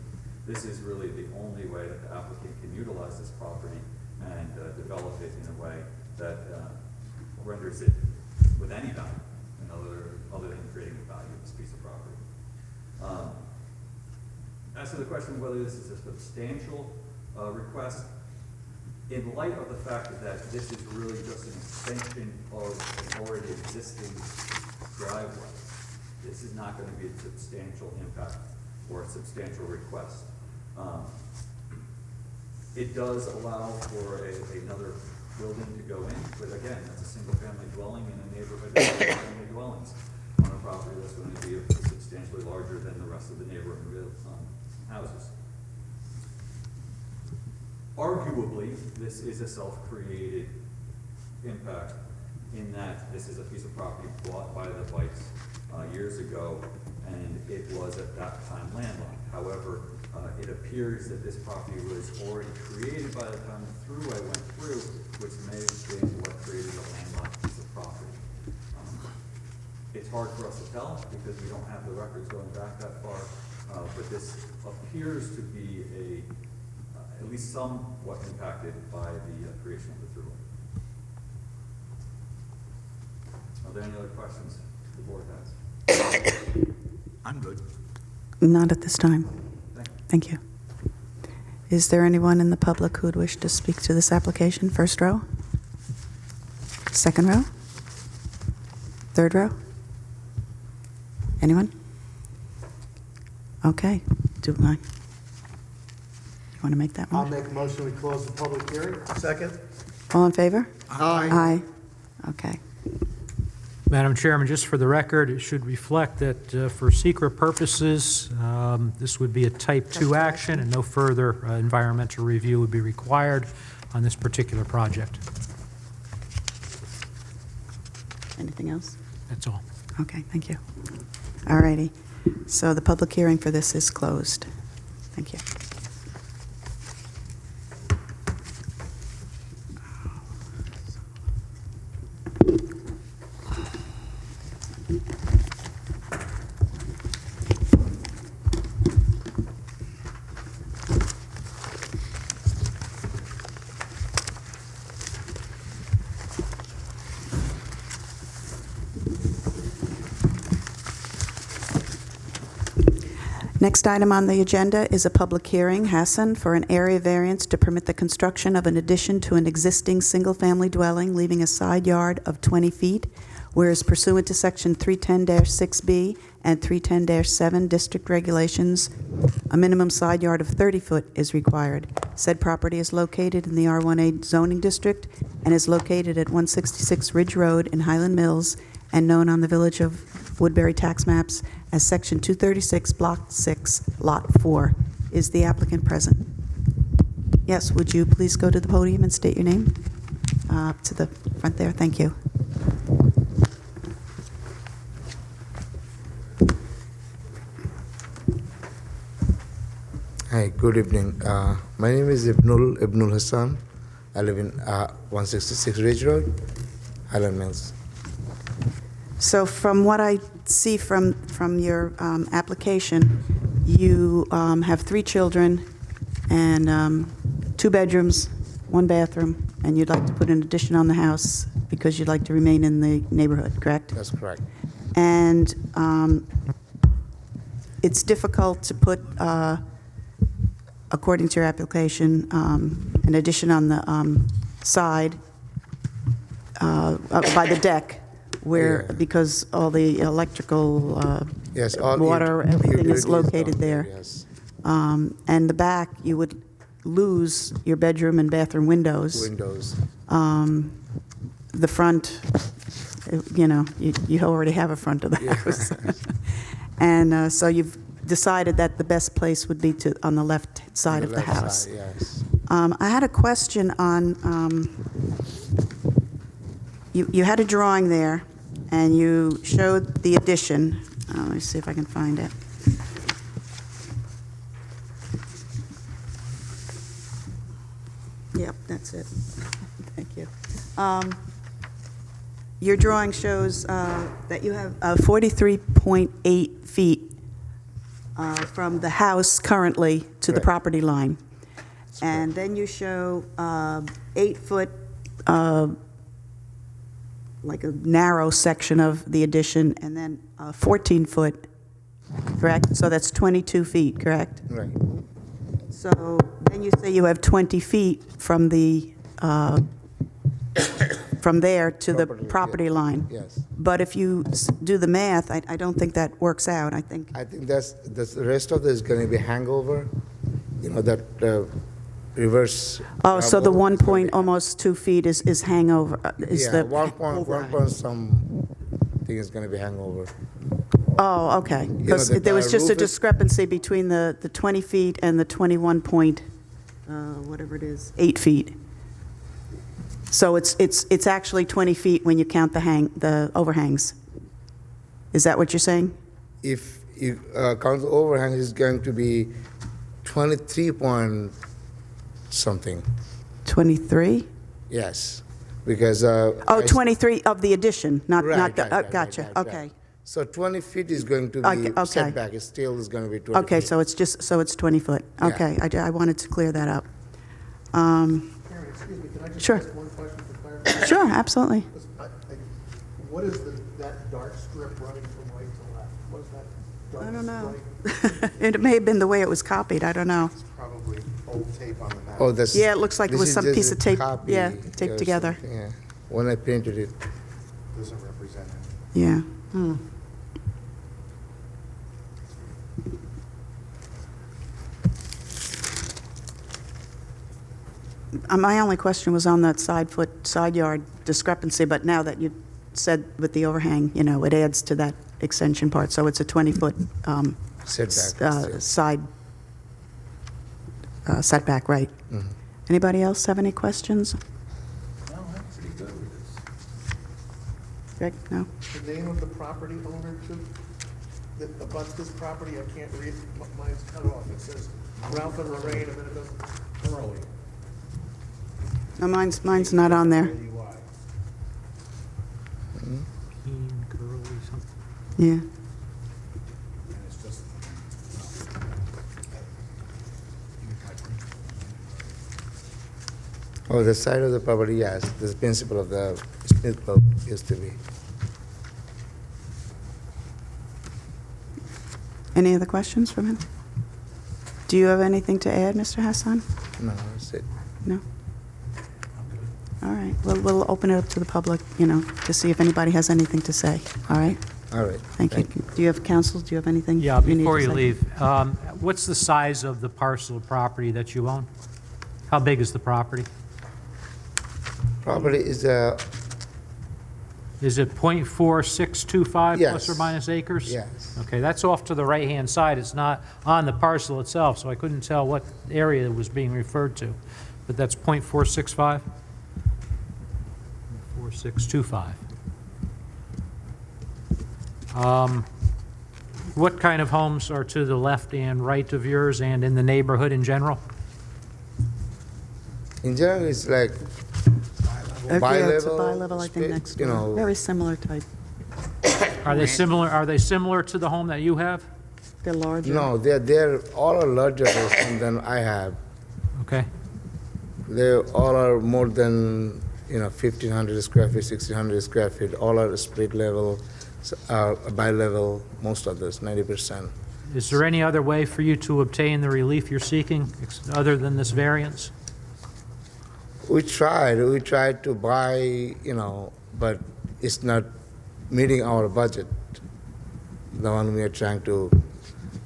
This is really the only way that the applicant can utilize this property and develop it in a way that renders it with any value, other than creating the value of this piece of property. As to the question of whether this is a substantial request, in light of the fact that this is really just an extension of an already existing driveway, this is not going to be a substantial impact or a substantial request. It does allow for another building to go in, but again, that's a single-family dwelling in a neighborhood of single-family dwellings on a property that's going to be substantially larger than the rest of the neighborhood houses. Arguably, this is a self-created impact in that this is a piece of property bought by the Vikes years ago, and it was at that time landlocked. However, it appears that this property was already created by the time the thruway went through, which may have been what created a landlocked piece of property. It's hard for us to tell because we don't have the records going back that far, but this appears to be at least somewhat impacted by the creation of the thruway. Are there any other questions the board has? I'm good. Not at this time. Thank you. Thank you. Is there anyone in the public who would wish to speak to this application? First row? Second row? Third row? Anyone? Okay. You want to make that I'll motion? make a motion, we close the public hearing. Second? All in favor? Aye. Aye. Okay. Madam Chairman, just for the record, it should reflect that for secret purposes, this would be a Type 2 action, and no further environmental review would be required on this particular project. Anything else? That's all. Okay, thank you. All righty. So the public hearing for this is closed. Thank you. Next item on the agenda is a public hearing, Hassan, for an area variance to permit the construction of an addition to an existing single-family dwelling, leaving a side yard of 20 feet, whereas pursuant to Section 310-6B and 310-7 district regulations, a minimum side yard of 30 foot is required. Said property is located in the R1A zoning district and is located at 166 Ridge Road in Highland Mills and known on the Village of Woodbury tax maps as Section 236, Block 6, Lot 4. Is the applicant present? Yes, would you please go to the podium and state your name? To the front there, thank you. Hi, good evening. My name is Ibnul Hassan. I live in 166 Ridge Road, Highland Mills. So from what I see from your application, you have 3 children and 2 bedrooms, 1 bathroom, and you'd like to put an addition on the house because you'd like to remain in the neighborhood, correct? That's correct. And it's difficult to put, according to your application, an addition on the side by the deck, where, Yeah. because all the electrical, Yes, all water, everything utilities is located down there. Yes, And the back, you would lose your bedroom and bathroom windows. windows. The front, you already have a front of the house. And so you've decided that the best place would be on the left side of the left house. side, yes. I had a question on, you had a drawing there, and you showed the addition. Let me see if I can find it. Yep, that's it. Thank you. Your drawing shows that you have 43.8 feet from the house currently to the Correct. property line. And then you show 8 foot, like a narrow section of the addition, and then 14 foot, correct? So that's 22 feet, correct? Right. So then you say you have 20 feet from the, from there to the Property, property yeah. line. Yes. But if you do the math, I don't think that works out. I think, I think that's the rest of this is going to be hangover. That reverse. oh, so the travel 1 is gonna point, be- almost 2 feet is hangover, is Yeah, the 1 point overhang. some thing is going to be hangover. Oh, okay. Because the there was just a roof is- discrepancy between the 20 feet and the 21 point, whatever it is, 8 feet. So it's actually 20 feet when you count the overhangs. Is that what you're saying? If you count the overhang, it's going to be 23 point something. 23? Yes, because. Oh, I- 23 of the addition, not Right, the, right, right, gotcha, right, right. okay. So 20 feet is going to Okay, be okay. setback, it still is going to be 20 Okay, feet. so it's 20 foot. Yeah. Okay, I wanted to clear that up. Karen, excuse me, can I just Sure. ask one question for clarification? Sure, absolutely. What is that dark strip running from right to left? What is that dark I don't know. stripe? It may have been the way it was copied, I don't know. It's probably old tape on the map. Oh, that's. Yeah, it looks like it this was is some just piece a of tape, copy yeah, or taped together. something, Yeah, when I printed it. Doesn't represent it. Yeah. My only question was on that side yard discrepancy, but now that you said with the overhang, it adds to that extension part, so it's a 20-foot Setback, side setback, right? Anybody else have any questions? No, I'm pretty good with this. Greg, no? The name of the property owner too, that abuts this property, I can't read, mine's cut off. It says Ralph and Lorraine, and then it does Curly. No, mine's not on there. K-U-I. Keen, curly, something. Yeah. And it's just, Oh, the side of the property, yes, the principle of the Smith Club used to be. Any other questions from him? Do you have anything to add, Mr. Hassan? No, that's it. No? All right, well, we'll open it up to the public, to see if anybody has anything to say, all right? All right. Thank you. Do you have, counsel, do you have anything? Yeah, need before to you say? leave, what's the size of the parcel of property that you own? How big is the property? Property is Is it .4625 Yes. plus or minus acres? yes. Okay, that's off to the right-hand side. It's not on the parcel itself, so I couldn't tell what area it was being referred to. But that's .465? 4625. What kind of homes are to the left and right of yours and in the neighborhood in general? In general, it's like Yeah, it's a bi-level, bi-level, I think, spa- next you door. know. Very similar type. Are they similar to the home that you have? They're larger. No, they're all are larger than I have. Okay. They all are more than 1,500 square feet, 1,600 square feet. All are split level, bi-level. Most of those, 90%. Is there any other way for you to obtain the relief you're seeking, other than this variance? We tried to buy, but it's not meeting our budget. The one we are trying to,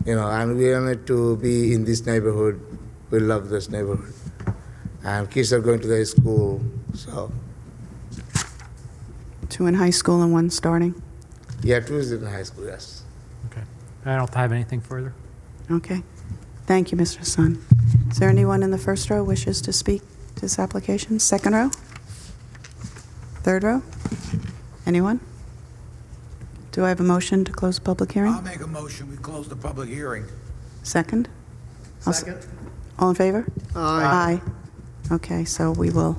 and we wanted to be in this neighborhood. We love this neighborhood. And kids are going to the school, so, 2 in high school and 1 starting. yeah, 2 is in high school, yes. Okay. I don't have anything further. Okay. Thank you, Mr. Hassan. Is there anyone in the first row wishes to speak to this application? Second row? Third row? Anyone? Do I have a motion to close the public hearing? I'll make a motion, we close the public hearing. Second? Second. All in favor? Aye. Aye. Okay, so we will,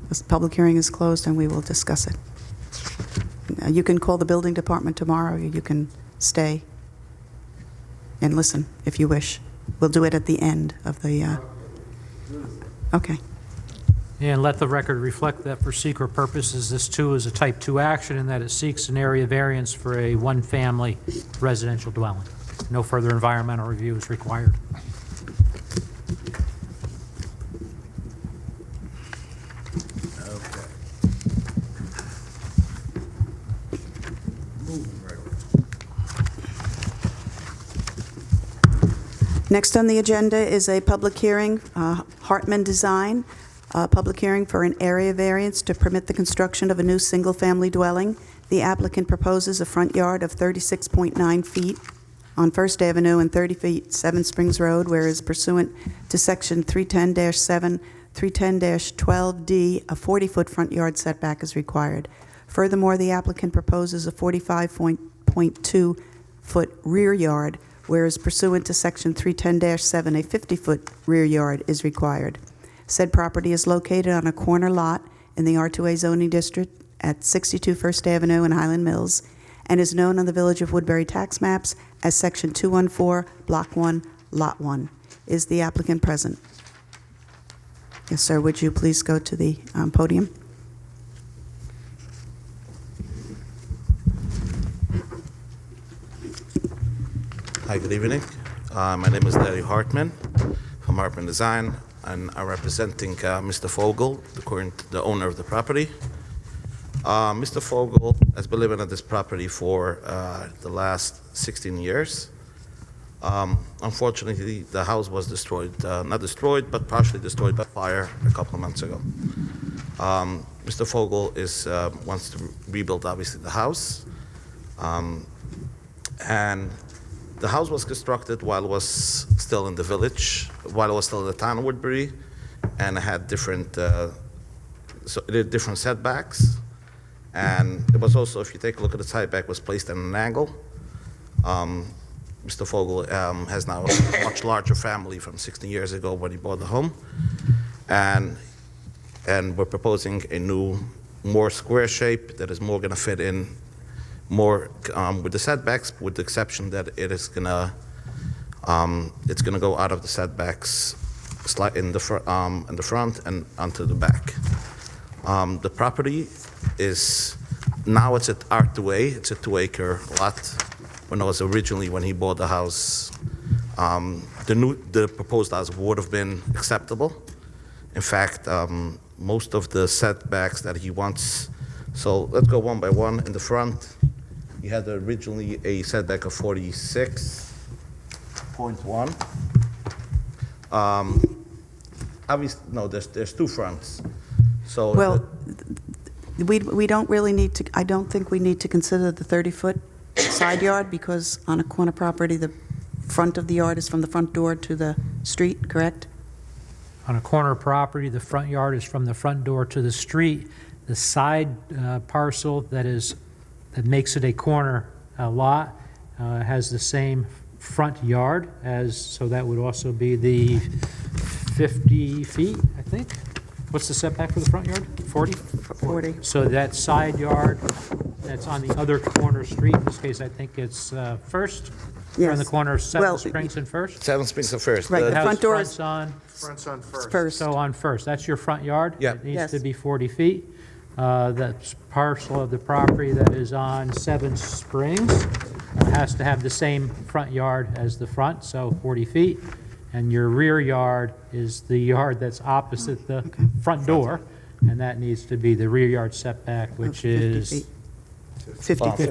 this public hearing is closed and we will discuss it. You can call the building department tomorrow, or you can stay and listen if you wish. We'll do it at the end of the, okay. And let the record reflect that for seeker purposes, this too is a type 2 action in that it seeks an area variance for a one-family residential dwelling. No further environmental review is required. Okay. Moving right along. Next on the agenda is a public hearing, Hartman Design, a public hearing for an area variance to permit the construction of a new single-family dwelling. The applicant proposes a front yard of 36.9 feet on First Avenue and 30 feet 7 Springs Road, whereas pursuant to Section 310-7, 310-12D, a 40-foot front yard setback is required. Furthermore, the applicant proposes a 45.2-foot rear yard, whereas pursuant to Section 310-7, a 50-foot rear yard is required. Said property is located on a corner lot in the R2A zoning district at 62 First Avenue in Highland Mills, and is known on the Village of Woodbury tax maps as Section 214, Block 1, Lot 1. Is the applicant present? Yes, sir. Would you please go to the podium? Hi, good evening. My name is Larry Hartman from Hartman Design, and I'm representing Mr. Fogel, the owner of the property. Mr. Fogel has been living at this property for the last 16 years. Unfortunately, the house was destroyed, not destroyed, but partially destroyed by fire a couple of months ago. Mr. Fogel wants to rebuild, obviously, the house. And the house was constructed while it was still in the village, while it was still in the town of Woodbury, and it had different setbacks. And it was also, if you take a look at the setback, was placed at an angle. Mr. Fogel has now a much larger family from 16 years ago when he bought the home. And we're proposing a new, more square shape that is more going to fit in more with the setbacks, with the exception that it's gonna go out of the setbacks in the front and onto the back. The property is now it's at R2A. It's a 2-acre lot. When he bought the house, the proposed house would have been acceptable. In fact, most of the setbacks that he wants, so let's go one by one. In the front, he had originally a setback of 46.1. Obviously, no, there's two fronts. So Well, we don't really need to, I don't think we need to consider the 30-foot side yard, because on a corner property, the front of the yard is from the front door to the street, correct? On a corner property, the front yard is from the front door to the street. The side parcel that makes it a corner lot has the same front yard as, so that would also be the 50 feet, I think. What's the setback for the front yard? 40? 40. So that side yard that's on the other corner street, in this case, I think it's First? You're on the Yes. corner of Well, Seven Springs and First? Seven Springs are first. Right, The- the House front door front's is on, Front's on first. first. so on First, that's your front yard? Yeah. It needs Yes. to be 40 feet. That parcel of the property that is on Seven Springs has to have the same front yard as the front, so 40 feet. And your rear yard is the yard that's opposite the front door, and that needs to be the rear yard setback, which 50 is feet. 50 feet,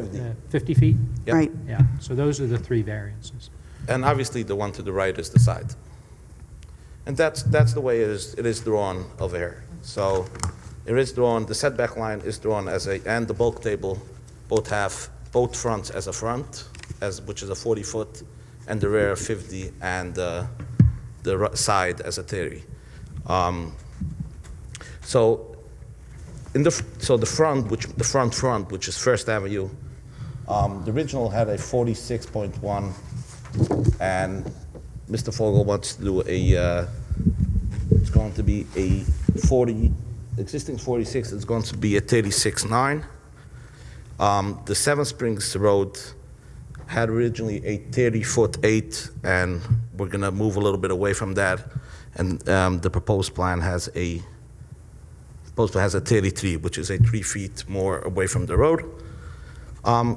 50 feet? Yep. right. Yeah, so those are the three variances. And obviously, the one to the right is the side. And that's the way it is drawn over here. So it is drawn, the setback line is drawn as and the bulk table both have both fronts as a front, which is a 40-foot, and the rear 50, and the side as a 30. So the front, which is First Avenue, the original had a 46.1, and Mr. Fogel wants to do it's going to be a 40, existing 46, it's going to be a 36.9. The Seven Springs Road had originally a 30-foot 8, and we're going to move a little bit away from that, and the proposed plan has a 33, which is a 3 feet more away from the road.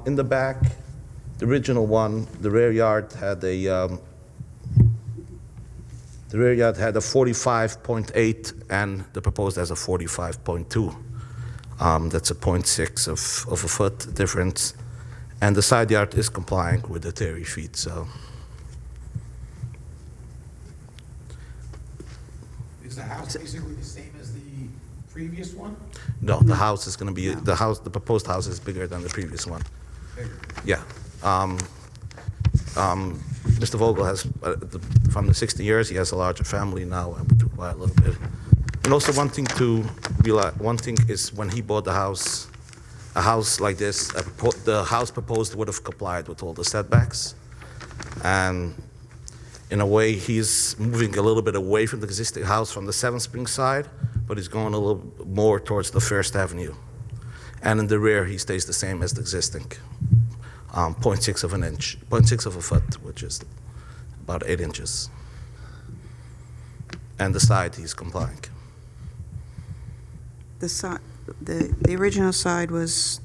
In the back, the original one, the rear yard had a 45.8, and the proposed has a 45.2. That's a 0.6 of a foot difference, and the side yard is complying with the 30 feet. So Is the house basically the same as the previous one? no, the house is going to be the proposed house is bigger than the previous one. Bigger. Yeah. Mr. Vogel has, from the 60 years, he has a larger family now, and would require a little bit. And also one thing to realize, one thing is when he bought the house, a house like this, the house proposed would have complied with all the setbacks. And in a way, he's moving a little bit away from the existing house from the Seven Springs side, but he's going a little more towards the First Avenue. And in the rear, he stays the same as the existing. 0.6 of an inch, 0.6 of a foot, which is about 8 inches. And the side, he's complying. The original side was,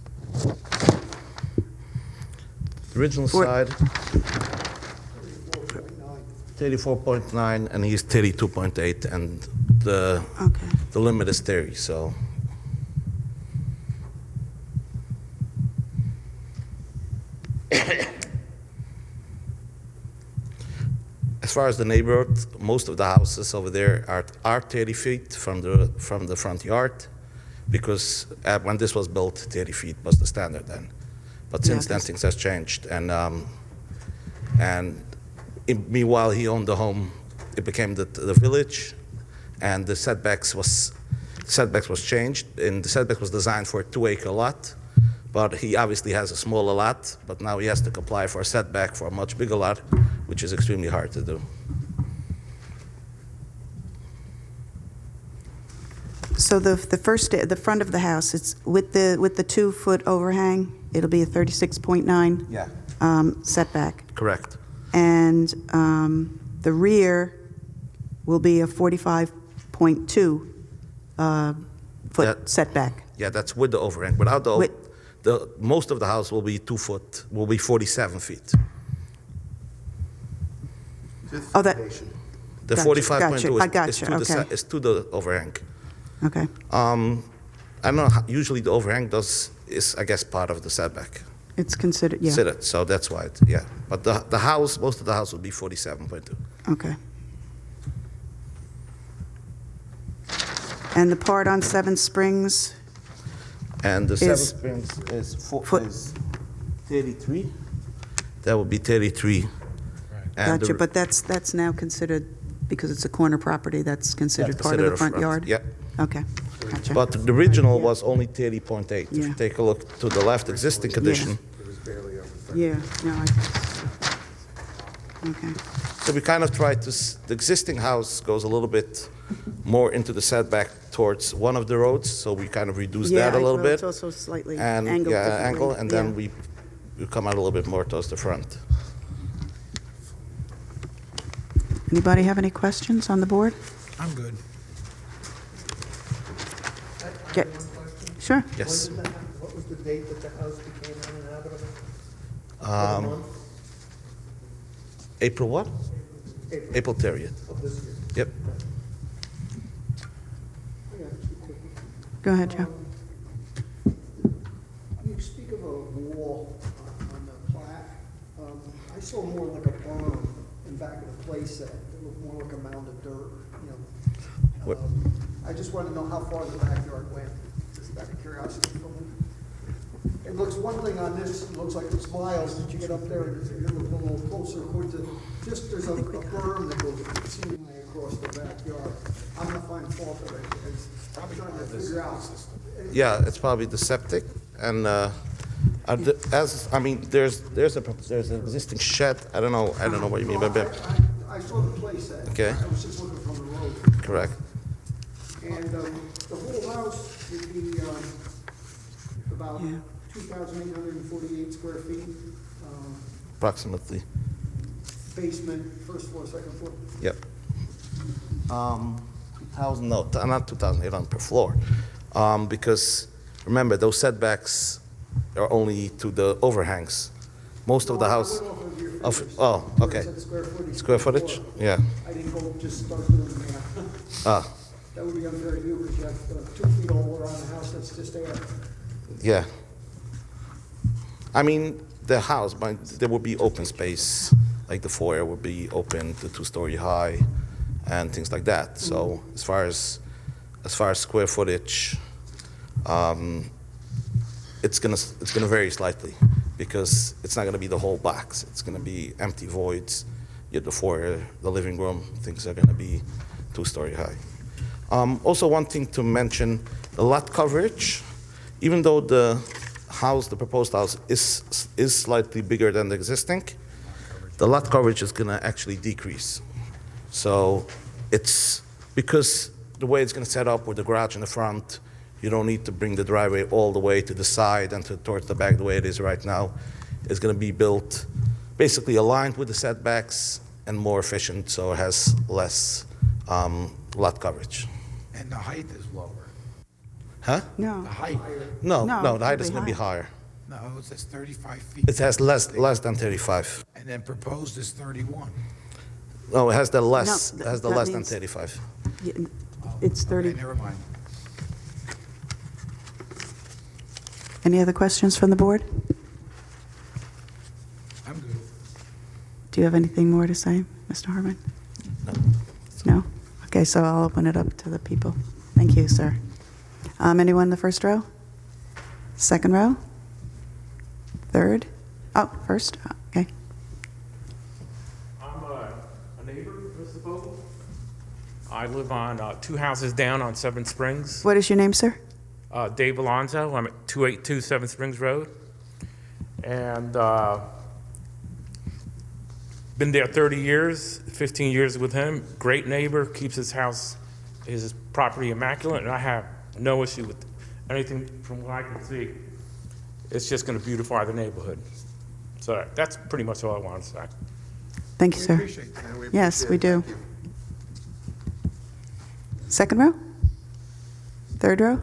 The original side, 34.9, and he's 32.8, and the limit is 30, so. As far as the neighborhood, most of the houses over there are 30 feet from the front yard, because when this was built, 30 feet was the standard then. But since then, things has changed, and meanwhile, he owned the home. It became the village, and the setbacks was changed, and the setback was designed for a 2-acre lot. But he obviously has a smaller lot, but now he has to comply for a setback for a much bigger lot, which is extremely hard to do. so the front of the house, it's with the 2-foot overhang, it'll be a 36.9 Yeah. setback. Correct. And the rear will be a 45.2 foot setback. Yeah, that's with the overhang. Without most of the house will be 2 foot, will be 47 feet. Oh, that, The Gotcha, 45.2 I gotcha, okay. is to the overhang. okay. I don't know, usually the overhang is, I guess, part of the setback. It's considered, yeah, Considered, so that's why, yeah. But the house, most of the house would be 47.2. okay. And the part on Seven Springs, And the Seven Is- Springs Foot- is 33. That would be 33. And gotcha, the- but that's now considered, because it's a corner property, that's considered that's part of the considered front yard? Yep. Okay, gotcha. But the original Yeah. was only 30.8. If Yeah. you take a look to the left, existing condition. Yeah, no, okay, So we kind of tried to, the existing house goes a little bit more into the setback towards one of the roads, so we kind of reduced yeah, that a little well, bit. it's also slightly And, angled yeah, differently. angle, and then Yeah. we come out a little bit more towards the front. Anybody have any questions on the board? I'm good. Get- Sure. Yes. What was the date that the house became uninhabitable? Um, April what? April 30th. Of this year. Yep. Go ahead, Joe. You speak of a wall on the plat. I saw more like a berm in back of the place that looked more like a mound of dirt, you know. What- I just want to know how far the backyard went, just out of curiosity from me. It looks, one thing on this, it looks like it's miles, but you get up there and you look a little closer, according to, just there's a berm that goes seemingly across the backyard. I'm not finding fault of it. It's probably trying to figure out. Yeah, it's probably the septic, and there's an existing shed. I don't know what you mean by that. I saw the place that. Okay. I was just looking from the road. Correct. And the whole house would be about Yeah. 2,848 square feet. Approximately. Basement, first floor, second floor. Yep. 2,000, no, not 2,800 per floor. Because remember, those setbacks are only to the overhangs. Most of the house, I went off of your of, figures. oh, Where it okay. said Square footage. Square per footage? floor. Yeah. I didn't go just start doing the math. Ah, That would be unfair to you because you have 2 feet all around the house that's just air. yeah. I mean, the house, but there would be open space, like the foyer would be open to 2-story high and things like that. So as far as square footage, it's gonna vary slightly because it's not gonna be the whole box. It's gonna be empty voids. You have the foyer, the living room, things are gonna be 2-story high. Also, one thing to mention, the lot coverage, even though the proposed house is slightly bigger than the existing, the lot coverage is gonna actually decrease. So it's, because the way it's gonna set up with the garage in the front, you don't need to bring the driveway all the way to the side and towards the back the way it is right now. It's gonna be built basically aligned with the setbacks and more efficient, so it has less lot coverage. And the height is lower. Huh? No, The height, No, No, no, the height is it'll gonna be be higher. no, it says 35 feet. It has less than 35. And then proposed is 31. No, it has the less, No, it has the that less than means- 35. it's 30. Okay, never mind. Any other questions from the board? I'm good. Do you have anything more to say, Mr. Harmon? No? Okay, so I'll open it up to the people. Thank you, sir. Anyone in the first row? Second row? Third? Oh, first, okay. I'm a neighbor, Mr. Vogel. I live on 2 houses down on 7 Springs. What is your name, sir? Dave Alonzo, I'm at 282 7 Springs Road. And been there 30 years, 15 years with him. Great neighbor, keeps his house, his property immaculate, and I have no issue with anything from what I can see. It's just going to beautify the neighborhood. So that's pretty much all I want to say. Thank you, We sir. appreciate that. Yes, we do. Second row? Third row?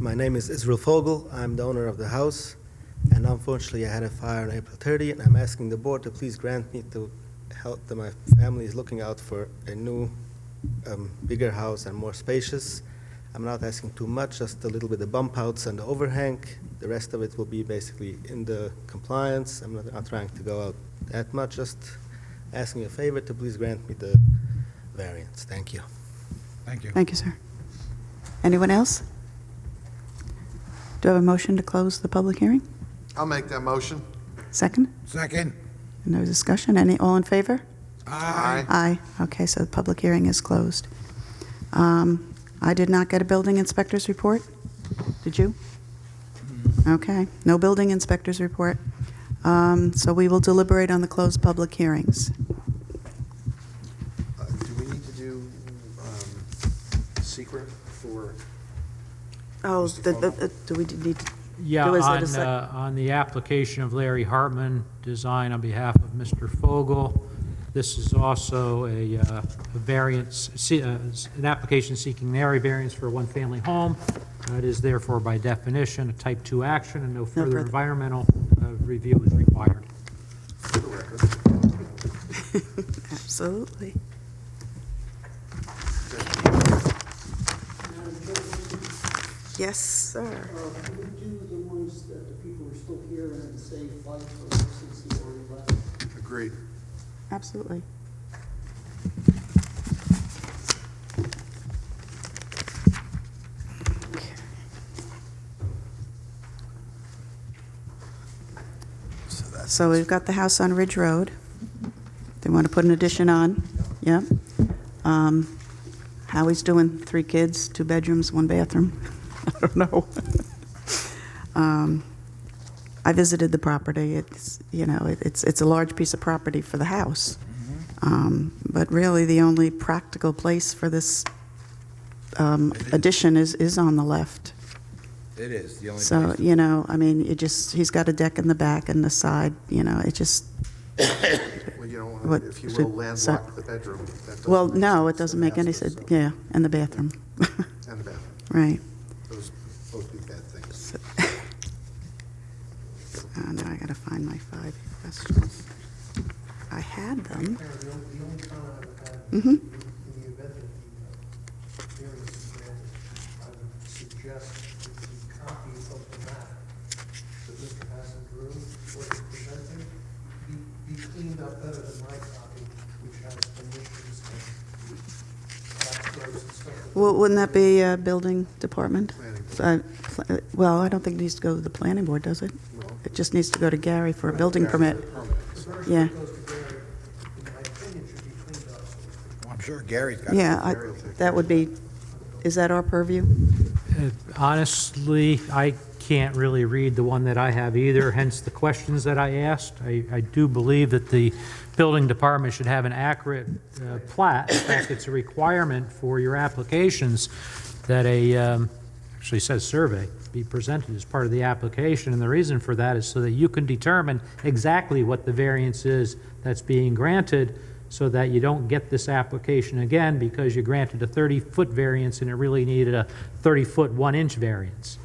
My name is Israel Fogel. I'm the owner of the house. And unfortunately, I had a fire on April 30, and I'm asking the board to please grant me to help that my family is looking out for a new, bigger house and more spacious. I'm not asking too much, just a little bit of bump outs and the overhang. The rest of it will be basically in the compliance. I'm not trying to go out that much, just asking a favor to please grant me the variance. Thank you. Thank you. Thank you, sir. Anyone else? Do I have a motion to close the public hearing? I'll make that motion. Second? Second? No discussion? All in favor? Aye. Aye. Okay, so the public hearing is closed. I did not get a building inspector's report. Did you? Okay, no building inspector's report. So we will deliberate on the closed public hearings. Do we need to do secret for, Oh, do we need to? Yeah, Do is it a sec- on the application of Larry Hartman, design on behalf of Mr. Fogel. This is also a variance, an application seeking an area variance for a one-family home. It is therefore by definition a type 2 action, and no further further. environmental review is required. for the record? Absolutely. Yes, sir. Can we do the ones that the people are still here and then say fight for since he already left? Agreed. Absolutely. So we've got the house on Ridge Road. They want to put an addition on. Yep. Howie's doing 3 kids, 2 bedrooms, 1 bathroom. I don't know. I visited the property. It's, you know, it's a large piece of property for the house. But really, the only practical place for this addition is on the left. It is, the only So, place. you know, I mean, he's got a deck in the back and the side, you know, it just, Well, you don't What want to, if you will, should- landlock the bedroom. That doesn't well, make no, sense. it doesn't make any sense. So- Yeah, and the bathroom. And the bathroom. Right. Those both be bad things. Oh, now I gotta find my 5 questions. I had them. The only comment I would have, Mm-hmm. in the event that the variance is granted, I would suggest that the copy of the map that Mr. Hassan drew or is presenting be cleaned up better than my copy, which has omissions and backstrokes and stuff. Wouldn't that be building department? Planning Well, I don't think it needs to go to the planning board, does it? It just needs to go to Gary for a building permit. The version Yeah. that goes to Gary, in my opinion, should be cleaned up. Well, I'm sure Gary's got. Yeah, that would be, is that our purview? Honestly, I can't really read the one that I have either, hence the questions that I asked. I do believe that the building department should have an accurate plat. In fact, it's a requirement for your applications that actually says survey, be presented as part of the application. And the reason for that is so that you can determine exactly what the variance is that's being granted, so that you don't get this application again because you granted a 30-foot variance and it really needed a 30-foot 1-inch variance.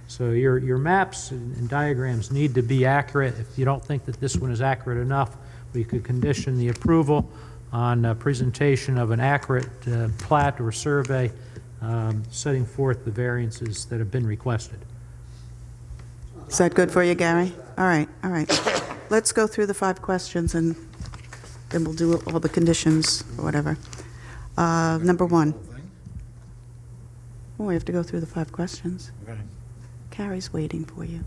So your maps and diagrams need to be accurate. If you don't think that this one is accurate enough, we could condition the approval on presentation of an accurate plat or survey setting forth the variances that have been requested. Is that good for you, Gary? All right, all right. Let's go through the 5 questions and then we'll do all the conditions or whatever. Number 1. Oh, we have to go through the 5 questions. Okay. Carrie's waiting for you.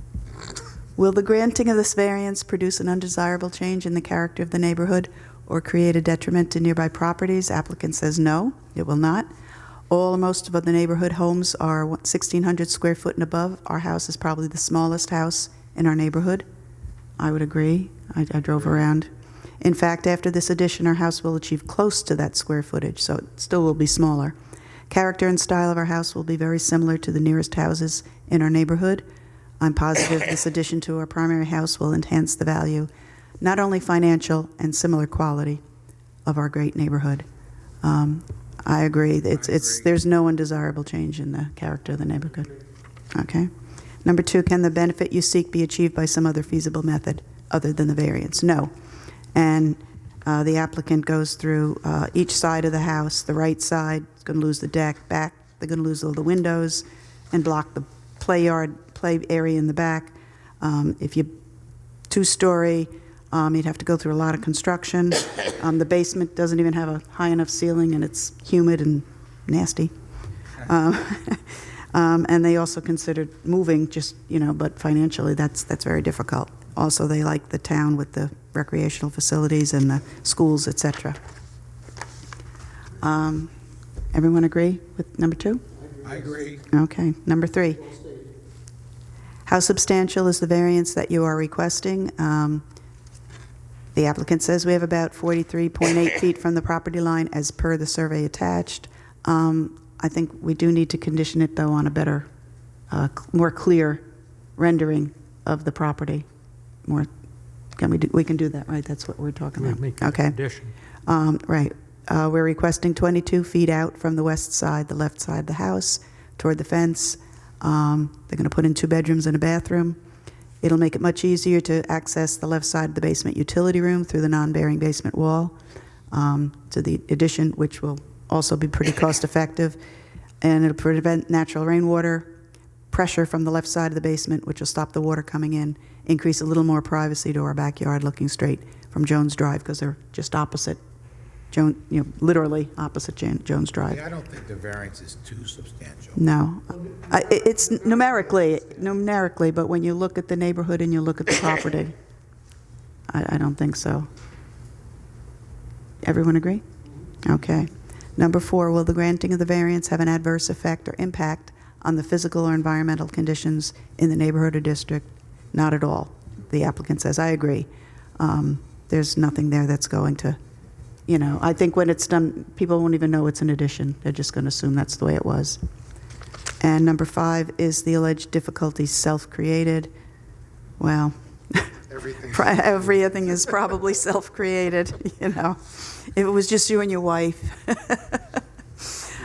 Will the granting of this variance produce an undesirable change in the character of the neighborhood or create a detriment to nearby properties? Applicant says no, it will not. All or most of the neighborhood homes are 1,600 square foot and above. Our house is probably the smallest house in our neighborhood. I would agree. I drove around. In fact, after this addition, our house will achieve close to that square footage, so it still will be smaller. Character and style of our house will be very similar to the nearest houses in our neighborhood. I'm positive this addition to our primary house will enhance the value, not only financial and similar quality, of our great neighborhood. I agree. There's no undesirable change in the character of the neighborhood. Okay. Number 2, can the benefit you seek be achieved by some other feasible method other than the variance? No. And the applicant goes through each side of the house. The right side is going to lose the deck. Back, they're going to lose all the windows and block the play area in the back. If you 2-story, you'd have to go through a lot of construction. The basement doesn't even have a high enough ceiling, and it's humid and nasty. And they also considered moving, just, but financially, that's very difficult. Also, they like the town with the recreational facilities and the schools, et cetera. Everyone agree with number 2? I agree. Okay. Number 3. How substantial is the variance that you are requesting? The applicant says we have about 43.8 feet from the property line as per the survey attached. I think we do need to condition it, though, on a better, more clear rendering of the property. We can do that, right? That's what we're talking about. Make that Okay. condition. Right. We're requesting 22 feet out from the west side, the left side of the house, toward the fence. They're going to put in 2 bedrooms and a bathroom. It'll make it much easier to access the left side of the basement utility room through the non-bearing basement wall to the addition, which will also be pretty cost-effective. And it'll prevent natural rainwater pressure from the left side of the basement, which will stop the water coming in, increase a little more privacy to our backyard looking straight from Jones Drive, because they're just opposite, literally opposite Jones Drive. I don't think the variance is too substantial. No. It's numerically, but when you look at the neighborhood and you look at the property, I don't think so. Everyone agree? Okay. Number 4, will the granting of the variance have an adverse effect or impact on the physical or environmental conditions in the neighborhood or district? Not at all. The applicant says, I agree. There's nothing there that's going to, I think when it's done, people won't even know it's an addition. They're just going to assume that's the way it was. And number 5, is the alleged difficulty self-created? Well, everything is probably self-created, If it was just you and your wife. You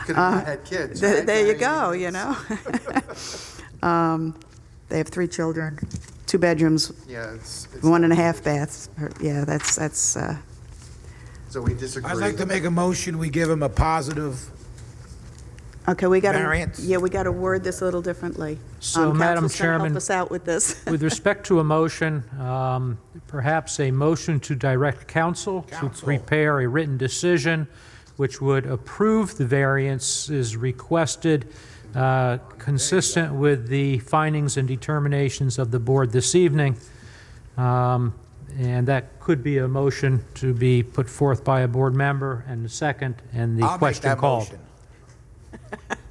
could have not had kids. Right? There you go, They have 3 children, 2 bedrooms, Yeah, it's 1.5 baths. Yeah, that's. So we disagree. I'd like to make a motion, we give him a positive. Okay, we got to. Variance? Yeah, we got to word this a little differently. So, Madam Council's gonna Chairman, help us out with this. with respect to a motion, perhaps a motion to direct council to Council. prepare a written decision which would approve the variance is requested, consistent with the findings and determinations of the board this evening. And that could be a motion to be put forth by a board member, and the second, and the I'll make question that called. motion.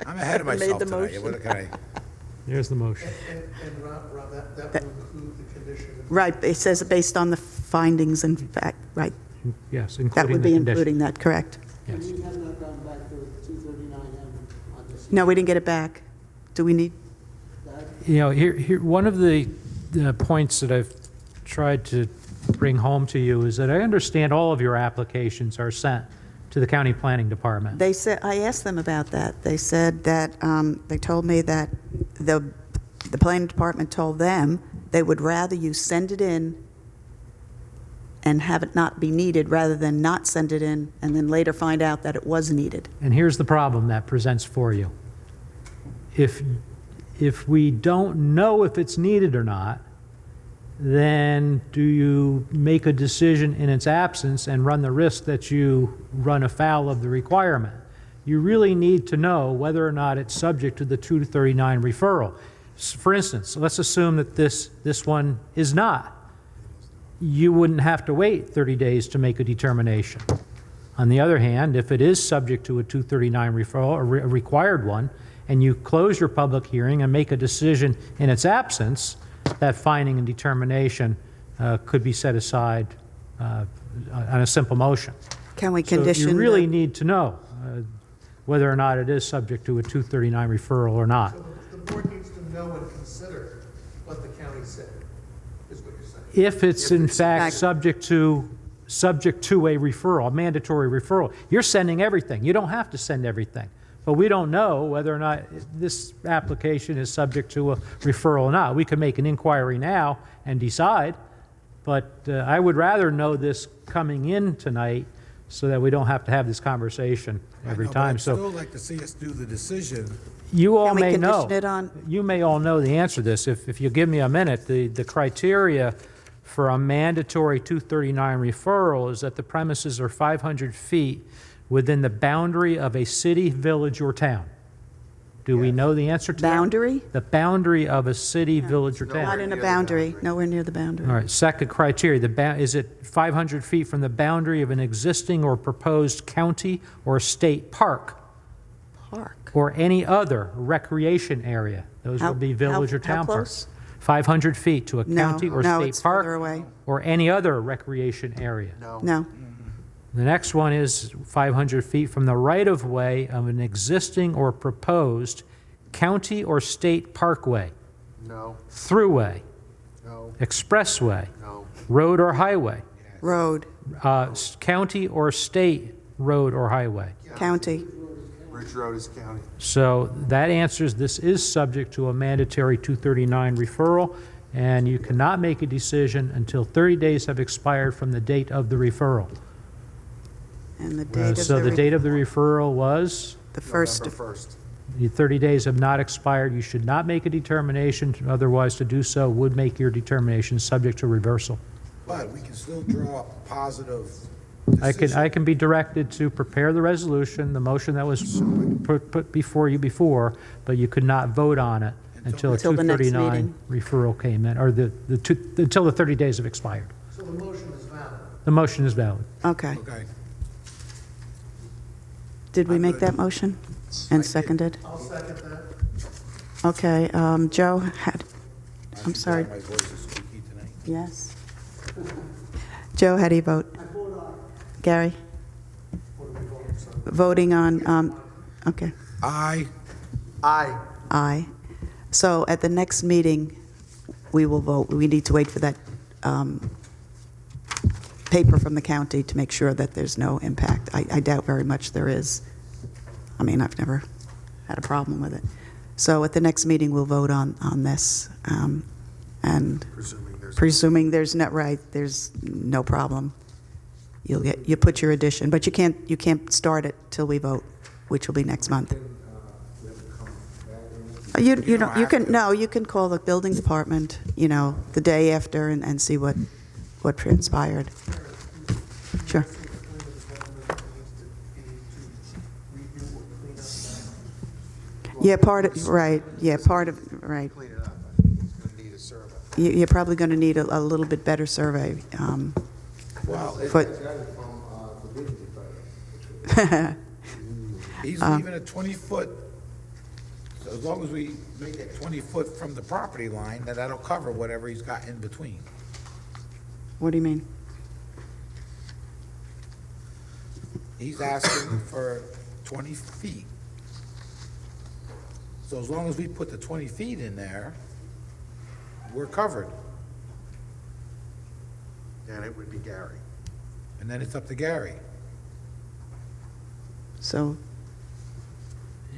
I'm ahead of Made myself the tonight. motion. What can I? There's the motion. And Rob, that would include the condition. Right, it says based on the findings and fact, right. Yes, That including would the be condition. including that, correct. Yes. We have not gone back to 239M on this. No, we didn't get it back. Do we need? Here, one of the points that I've tried to bring home to you is that I understand all of your applications are sent to the county planning department. They said, I asked them about that. They said that, they told me that the planning department told them they would rather you send it in and have it not be needed rather than not send it in and then later find out that it was needed. And here's the problem that presents for you. If we don't know if it's needed or not, then do you make a decision in its absence and run the risk that you run afoul of the requirement? You really need to know whether or not it's subject to the 239 referral. For instance, let's assume that this one is not. You wouldn't have to wait 30 days to make a determination. On the other hand, if it is subject to a 239 referral, a required one, and you close your public hearing and make a decision in its absence, that finding and determination could be set aside on a simple motion. Can we So condition? you really need to know whether or not it is subject to a 239 referral or not. So the board needs to know and consider what the county said, is what you're saying. If it's in fact subject to a referral, a mandatory referral, you're sending everything. You don't have to send everything. But we don't know whether or not this application is subject to a referral or not. We could make an inquiry now and decide, but I would rather know this coming in tonight so that we don't have to have this conversation every time. I'd So still like to see us do the decision. you all Can we may know. condition it on- You may all know the answer to this. If you give me a minute, the criteria for a mandatory 239 referral is that the premises are 500 feet within the boundary of a city, village, or town. Do we know the answer to that? Boundary? The boundary of a city, village, or Not town. in a boundary, nowhere near the boundary. All right, second criteria, is it 500 feet from the boundary of an existing or proposed county or state park Park. or any other recreation area? Those How- would be village or how town close? parks. 500 feet to a No, county or no, state it's further park away. or any other recreation area. No, The next one is 500 feet from the right-of-way of an existing or proposed county or state parkway, No, throughway, no, expressway, no. road or highway, road, county or state road or highway. county. Ridge Road is county. So that answers, this is subject to a mandatory 239 referral, and you cannot make a decision until 30 days have expired from the date of the referral. And the date of So the the, date of the referral was, the first, November 1st. the 30 days have not expired. You should not make a determination, otherwise to do so would make your determination subject to reversal. But we can still draw a positive I decision. can be directed to prepare the resolution, the motion that was put before you before, but you could not vote on it until a Until the next 239 referral came in, or until the 30 days have expired. So the motion is valid. The motion is valid. okay. Okay. Did we I'm make good. that motion and seconded? I'll second that. Okay, Joe had, I'm sorry, My voice is squeaky tonight. yes. Joe, how do you vote? I vote aye. Gary? Voting on, okay, Aye. Aye. aye. So at the next meeting, we will vote. We need to wait for that paper from the county to make sure that there's no impact. I doubt very much there is. I mean, I've never had a problem with it. So at the next meeting, we'll vote on this. And presuming there's not, right, there's no problem, you put your addition, but you can't start it till we vote, which will be next month. You can call the building department, the day after and see what transpired. Sure. Yeah, right, right. Clean it up. I think it's going to need a survey. You're probably going to need a little bit better survey. Well, But, he's leaving a 20-foot, so as long as we make it 20 foot from the property line, then that'll cover whatever he's got in between. what do you mean? He's asking for 20 feet. So as long as we put the 20 feet in there, we're covered. And it would be Gary. And then it's up to Gary. So,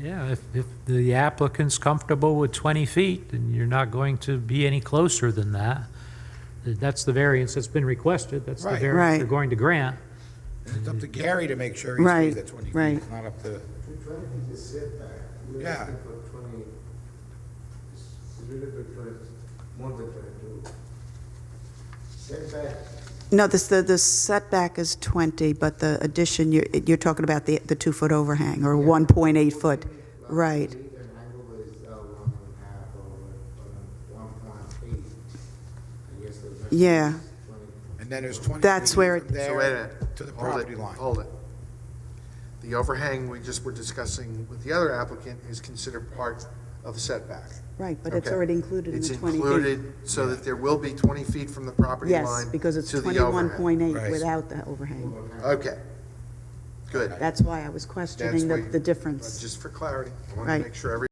Yeah, if the applicant's comfortable with 20 feet, then you're not going to be any closer than that. That's the variance that's been requested, that's the Right. variance Right. you're going to grant. And it's up to Gary to make sure he Right, stays at 20 feet. right. It's not up to, yeah. no, the setback is 20, but the addition, you're talking about the 2-foot overhang, or 1.8 foot. Right. Yeah, And then there's 20 That's feet where from it- So wait a there minute. to the Hold it, property line. Hold it. The overhang we just were discussing with the other applicant is considered part of the setback. right, but it's Okay. already included in It's the 20 feet. included so that there will be 20 feet from the property line Yes, because it's to the overhang. 21.8 Right. without the overhang. Okay, good. That's why I was questioning That's what- the difference. Just for clarity, I wanted Right. to make sure everybody